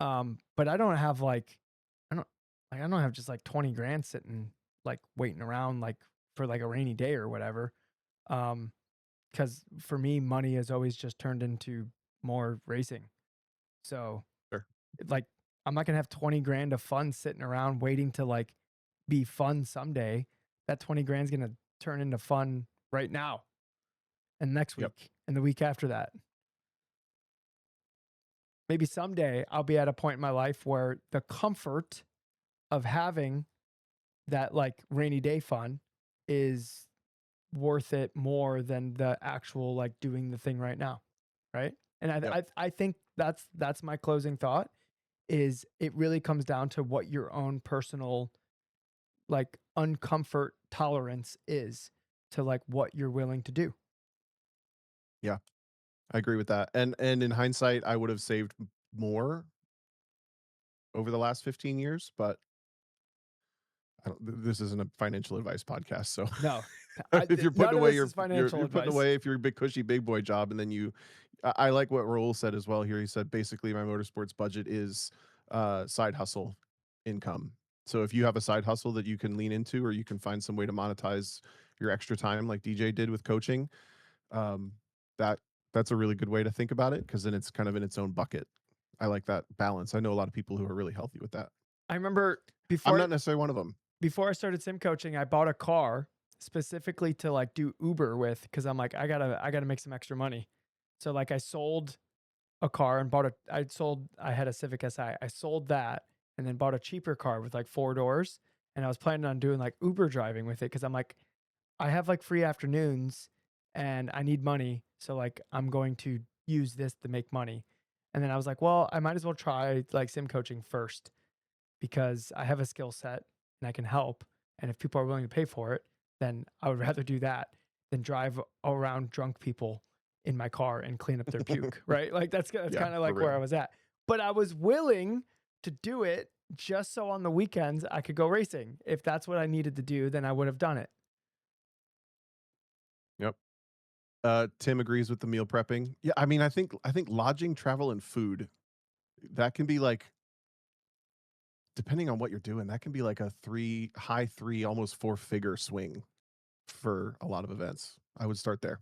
But I don't have like I don't I don't have just like 20 grand sitting like waiting around like for like a rainy day or whatever. Um because for me, money has always just turned into more racing. So, Sure. like, I'm not gonna have 20 grand of fun sitting around waiting to like be fun someday. That 20 grand's gonna turn into fun right now and next Yep. week and the week after that. Maybe someday I'll be at a point in my life where the comfort of having that like rainy day fun is worth it more than the actual like doing the thing right now, right? And Yep. I think that's my closing thought, is it really comes down to what your own personal like uncomfort tolerance is to like what you're willing to do. Yeah, I agree with that. And in hindsight, I would have saved more over the last 15 years, but this isn't a financial advice podcast, so No, if you're none putting of away this is financial you're putting advice. away if you're a big cushy big boy job, and then I like what Raul said as well here. He said basically my motorsports budget is side hustle income. So if you have a side hustle that you can lean into, or you can find some way to monetize your extra time like DJ did with coaching, um, that that's a really good way to think about it, because then it's kind of in its own bucket. I like that balance. I know a lot of people who are really healthy with that. I remember I'm not necessarily one of them. before I started sim coaching, I bought a car specifically to like do Uber with, because I'm like, I gotta make some extra money. So like I sold a car and I had a Civic Si. I sold that and then bought a cheaper car with like 4 doors. And I was planning on doing like Uber driving with it, because I'm like, I have like free afternoons and I need money. So like I'm going to use this to make money. And then I was like, well, I might as well try like sim coaching first, because I have a skill set and I can help. And if people are willing to pay for it, then I would rather do that than drive around drunk people in my car and clean up their puke, right? Like that's Yeah, kind of for like where I real. was at. But I was willing to do it just so on the weekends I could go racing. If that's what I needed to do, then I would have done it. Yep. Tim agrees with the meal prepping. Yeah, I mean, I think lodging, travel, and food, that can be like, depending on what you're doing, that can be like a high three, almost four-figure swing for a lot of events. I would start there.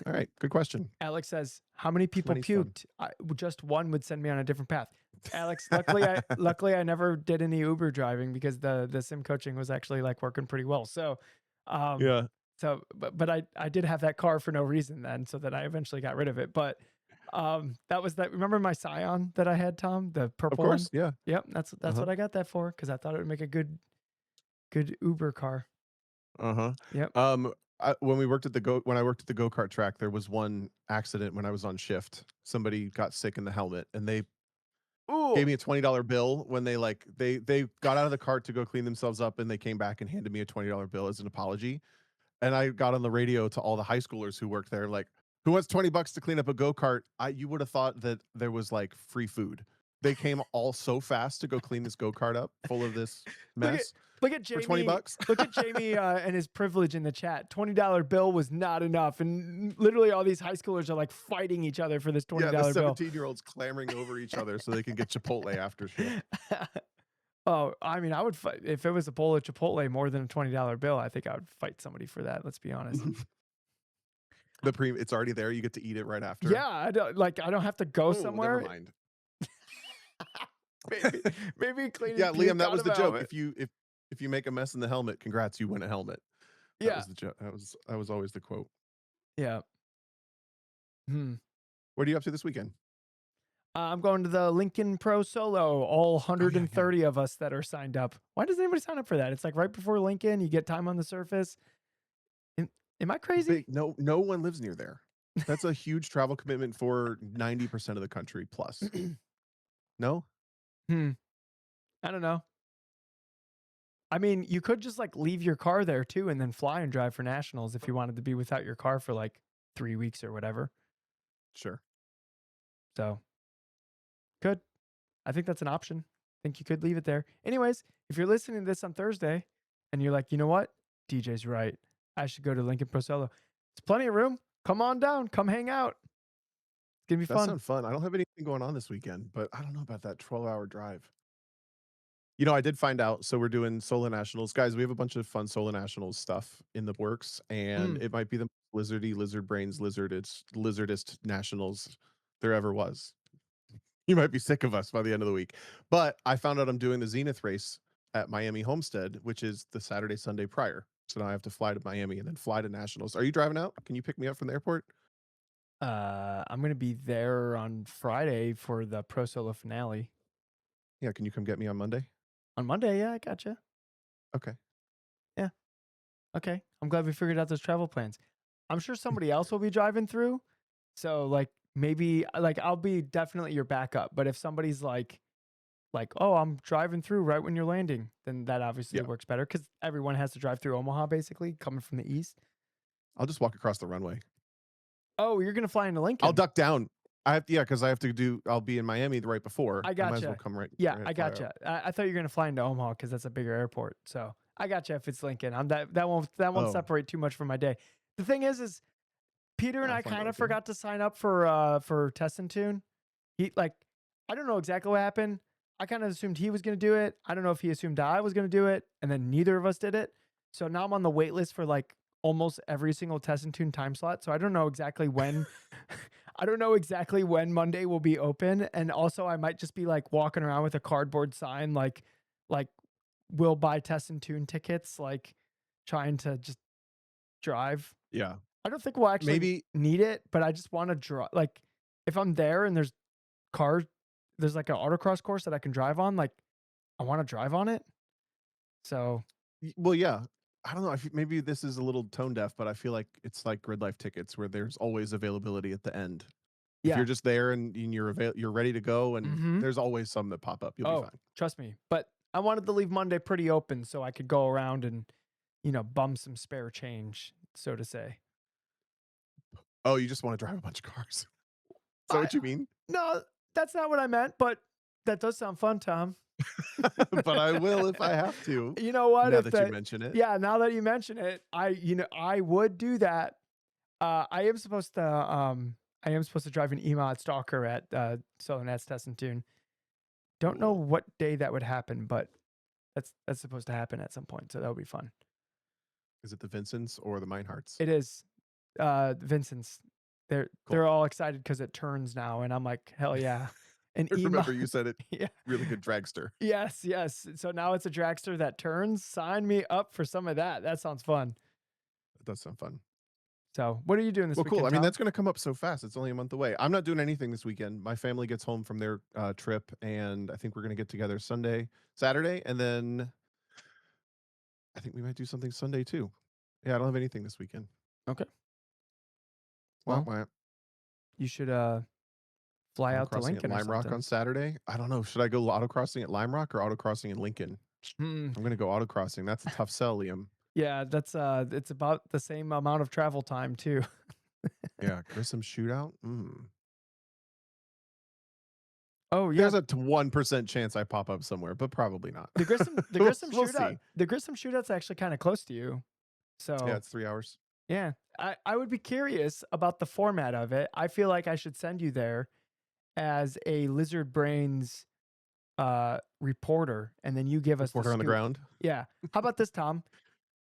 All right, good question. Alex says, "How many people Money's fun. puked? Just one would send me on a different path." Alex, luckily I never did any Uber driving, because the sim coaching was actually like working pretty well. So, um, Yeah, but I did have that car for no reason then, so that I eventually got rid of it. But that was that. Remember my Scion that I had, Tom, the of purple one? course. Yeah. Yep, that's Uh-huh. what I got that for, because I thought it would make a good Uber car. Uh-huh. Yep. when we worked at when I worked at the go-kart track, there was one accident when I was on shift. Somebody got sick in the helmet, and they Ooh. gave me a $20 bill when they got out of the cart to go clean themselves up, and they came back and handed me a $20 bill as an apology. And I got on the radio to all the high schoolers who worked there, like, who wants $20 to clean up a go-kart? You would have thought that there was like free food. They came all so fast to go clean this go-kart up full of this Look at mess look at for 20 Jamie. bucks. Look at Jamie and his privilege in the chat. $20 bill was not enough, and literally all these high schoolers are like fighting each other for this Yeah, $20 the bill. 17-year-olds clamoring over each other so they can get Chipotle after shift. Oh, I mean, I would fight if it was a bowl of Chipotle more than a $20 bill. I think I would fight somebody for that. Let's be honest. It's already there. You get to eat it right after. Yeah, I don't have to go Oh, somewhere. never mind. Maybe cleaning. Yeah, Liam, that out was of the a joke. helmet. If you make a mess in the helmet, congrats, you win a helmet. That Yeah, was the joke. That was always the quote. yeah. Hmm. What are you up to this weekend? I'm going to the Lincoln Pro Solo. All Oh, yeah, 130 of us that are signed up. Why does anybody sign up for that? It's like right before Lincoln. You get time on the surface. Am I crazy? No one lives near there. That's a huge travel commitment for 90% of the country plus. No? I don't know. I mean, you could just like leave your car there too and then fly and drive for nationals if you wanted to be without your car for like 3 weeks or whatever. Sure. So, could. I think that's an option. I think you could leave it there. Anyways, if you're listening to this on Thursday and you're like, you know what? DJ's right. I should go to Lincoln Pro Solo. There's plenty of room. Come on down. Come hang out. It's going to be That fun. sounds fun. I don't have anything going on this weekend, but I don't know about that 12-hour drive. You know, I did find out. So we're doing Solo Nationals. Guys, we have a bunch of fun Solo Nationals stuff in the works, and it might be the lizardy, lizard brains, lizardest nationals there ever was. You might be sick of us by the end of the week. But I found out I'm doing the Zenith race at Miami Homestead, which is the Saturday, Sunday prior. So now I have to fly to Miami and then fly to nationals. Are you driving out? Can you pick me up from the airport? I'm going to be there on Friday for the Pro Solo finale. Yeah, can you come get me on Monday? On Monday, yeah, I gotcha. Okay. Yeah. Okay. I'm glad we figured out those travel plans. I'm sure somebody else will be driving through. So like maybe like I'll be definitely your backup. But if somebody's like, oh, I'm driving through right when you're landing, then that obviously works better because everyone has to drive through Omaha basically coming from the east. I'll just walk across the runway. Oh, you're gonna fly into Lincoln. I'll duck down. Because I have to do. I'll be in Miami right before. I gotcha. might as well come right. Yeah, right I fly gotcha. out. I thought you were gonna fly into Omaha because that's a bigger airport. So I gotcha if it's Lincoln. That won't separate too much from my day. The thing is Peter and I kind of forgot to sign up for Test and Tune. I don't know exactly what happened. I kind of assumed he was gonna do it. I don't know if he assumed I was gonna do it, and then neither of us did it. So now I'm on the wait list for like almost every single Test and Tune time slot. So I don't know exactly when. I don't know exactly when Monday will be open, and also I might just be like walking around with a cardboard sign, like we'll buy Test and Tune tickets, like trying to just drive. Yeah. I don't think we'll actually Maybe need it, but I just want to drive. Like if I'm there and there's like an autocross course that I can drive on, like I want to drive on it. So, well, yeah. I don't know. Maybe this is a little tone deaf, but I feel like it's like Grid Life tickets where there's always availability at the end. If you're just there and you're ready to go, and there's always some that pop up, you'll be fine. Trust me. But I wanted to leave Monday pretty open so I could go around and, bum some spare change, so to say. Oh, you just want to drive a bunch of cars. Is that what you mean? No, that's not what I meant, but that does sound fun, Tom. But I will if I have to. You know what? Now that you mention it. Yeah, now that you mention it, I would do that. I am supposed to drive an E-Mod Stalker at Southern Nats Test and Tune. Don't know what day that would happen, but that's supposed to happen at some point, so that would be fun. Is it the Vincents or the Minehearts? It is Vincent's. They're all excited because it turns now, and I'm like, hell yeah. And remember you said it. Yeah. Really good dragster. Yes. So now it's a dragster that turns. Sign me up for some of that. That sounds fun. That does sound fun. So what are you doing this weekend? Cool. I mean, Tom? that's going to come up so fast. It's only a month away. I'm not doing anything this weekend. My family gets home from their trip, and I think we're going to get together Saturday, and then I think we might do something Sunday too. Yeah, I don't have anything this weekend. Okay. Wah, Well, wah. you should fly out to Autocrossing at Lincoln or Lime Rock something. on Saturday. I don't know. Should I go autocrossing at Lime Rock or autocrossing in Lincoln? Hmm. I'm gonna go autocrossing. That's a tough sell, Liam. Yeah, that's it's about the same amount of travel time too. Yeah, Grissom shootout. Mm. Oh yeah, There's a 1% chance I pop up somewhere, but probably not. the Grissom We'll shootout. see. The Grissom shootout's actually kind of close to you. Yeah, So it's 3 hours. yeah, I would be curious about the format of it. I feel like I should send you there as a Lizard Brains reporter, and then you give us the Reporter on the scoop. ground. Yeah. How about this, Tom?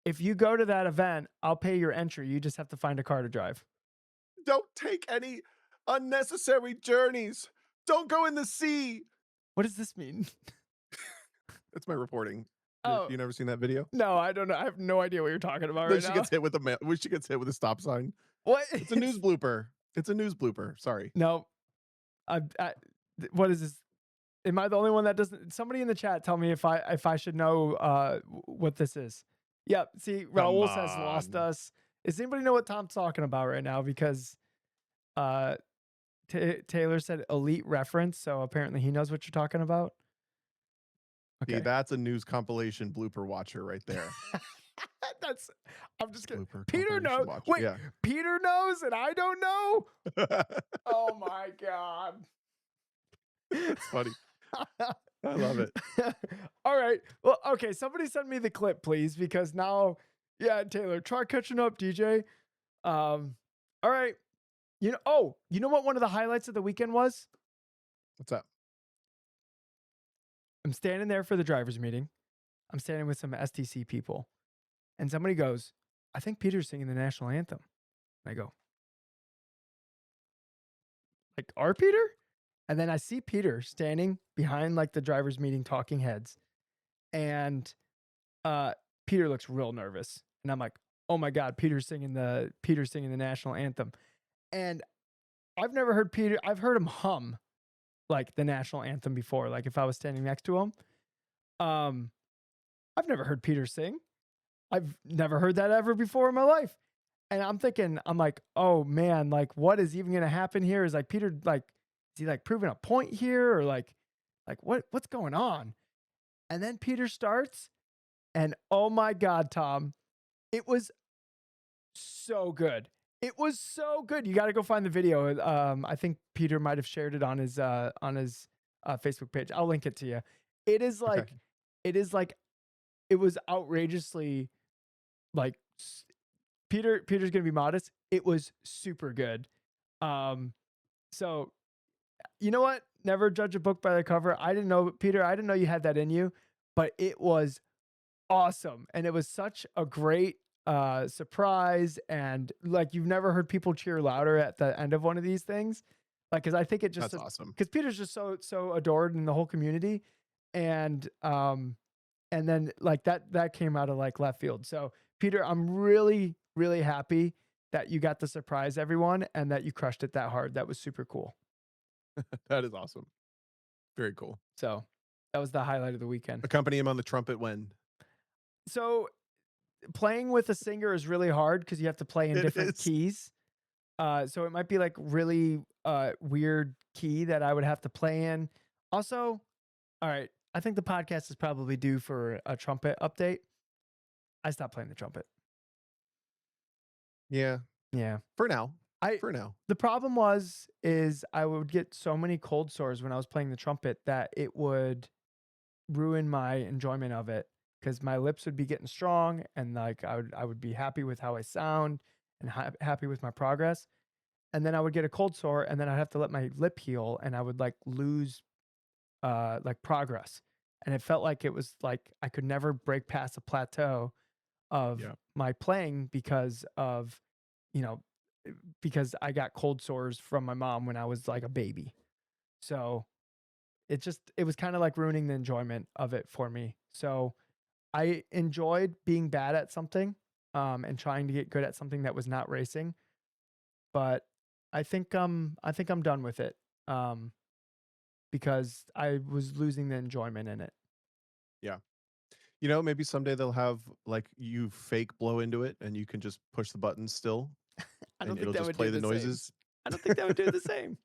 If you go to that event, I'll pay your entry. You just have to find a car to drive. Don't take any unnecessary journeys. Don't go in the sea. What does this mean? That's my reporting. Oh. You never seen that video? No, I don't know. I have no idea what you're talking about When right she now. gets hit with when she gets hit with a stop sign. What? It's a news blooper. It's a news blooper. Sorry. No. What is this? Am I the only one that doesn't? Somebody in the chat tell me if I should know what this is. Yep. See, Raul has lost on. us. Does anybody know what Tom's talking about right now? Because Taylor said elite reference, so apparently he knows what you're talking about. Okay. See, that's a news compilation blooper watcher right there. I'm just kidding. Blooper Peter knows. watcher. Wait, yeah. Peter knows and I don't know. Oh my God. That's funny. I love it. All right. Well, okay. Somebody send me the clip, please, because now, yeah, Taylor, try catching up, DJ. All right. You know what one of the highlights of the weekend was? What's up? I'm standing there for the driver's meeting. I'm standing with some STC people. And somebody goes, I think Peter's singing the national anthem. I go, like, our Peter? And then I see Peter standing behind like the driver's meeting talking heads. And Peter looks real nervous. And I'm like, oh my God, Peter's singing the national anthem. And I've never heard Peter, I've heard him hum like the national anthem before, like if I was standing next to him. I've never heard Peter sing. I've never heard that ever before in my life. And I'm like, oh man, like what is even gonna happen here? Is like Peter, like, is he like proving a point here? Or like what's going on? And then Peter starts, and oh my God, Tom, it was so good. It was so good. You got to go find the video. I think Peter might have shared it on his Facebook page. I'll link it to you. It is like, Okay. it was outrageously like Peter's gonna be modest. It was super good. So you know what? Never judge a book by the cover. I didn't know, Peter. I didn't know you had that in you, but it was awesome, and it was such a great surprise. And like you've never heard people cheer louder at the end of one of these things, like because I think it just That's awesome. Because Peter's just so adored in the whole community, and then like that came out of like left field. So Peter, I'm really happy that you got to surprise everyone and that you crushed it that hard. That was super cool. That is awesome. Very cool. So that was the highlight of the weekend. Accompany him on the trumpet when? So playing with a singer is really hard because you have to play in different keys. So it might be like really weird key that I would have to play in. Also, all right, I think the podcast is probably due for a trumpet update. I stopped playing the trumpet. Yeah. Yeah. For now. The problem is I would get so many cold sores when I was playing the trumpet that it would ruin my enjoyment of it, because my lips would be getting strong and like I would be happy with how I sound and happy with my progress. And then I would get a cold sore and then I'd have to let my lip heal and I would like lose like progress. And it felt like it was like I could never break past a plateau of my playing because because I got cold sores from my mom when I was like a baby. So it was kind of like ruining the enjoyment of it for me. So I enjoyed being bad at something and trying to get good at something that was not racing. But I think I'm done with it because I was losing the enjoyment in it. Yeah. You know, maybe someday they'll have like you fake blow into it and you can just push the buttons still I don't and think it'll that just would play do the the same. noises. I don't think that would do the same.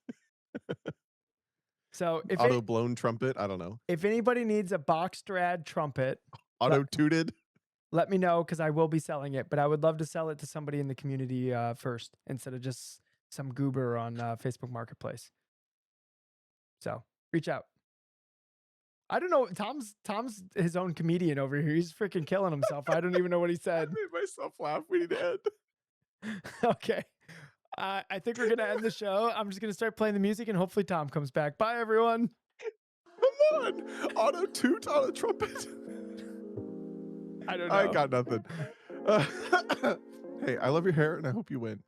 So Auto blown trumpet. I don't know. if anybody needs a boxed rad trumpet, Auto tooted. let me know because I will be selling it. But I would love to sell it to somebody in the community first instead of just some goober on Facebook Marketplace. So reach out. I don't know. Tom's his own comedian over here. He's freaking killing himself. I don't even know what he I said. made myself laugh. We need to end. Okay. I think we're gonna end the show. I'm just gonna start playing the music and hopefully Tom comes back. Bye everyone. Come on. Auto toot, auto trumpet. I don't know. I got nothing. Hey, I love your hair and I hope you win.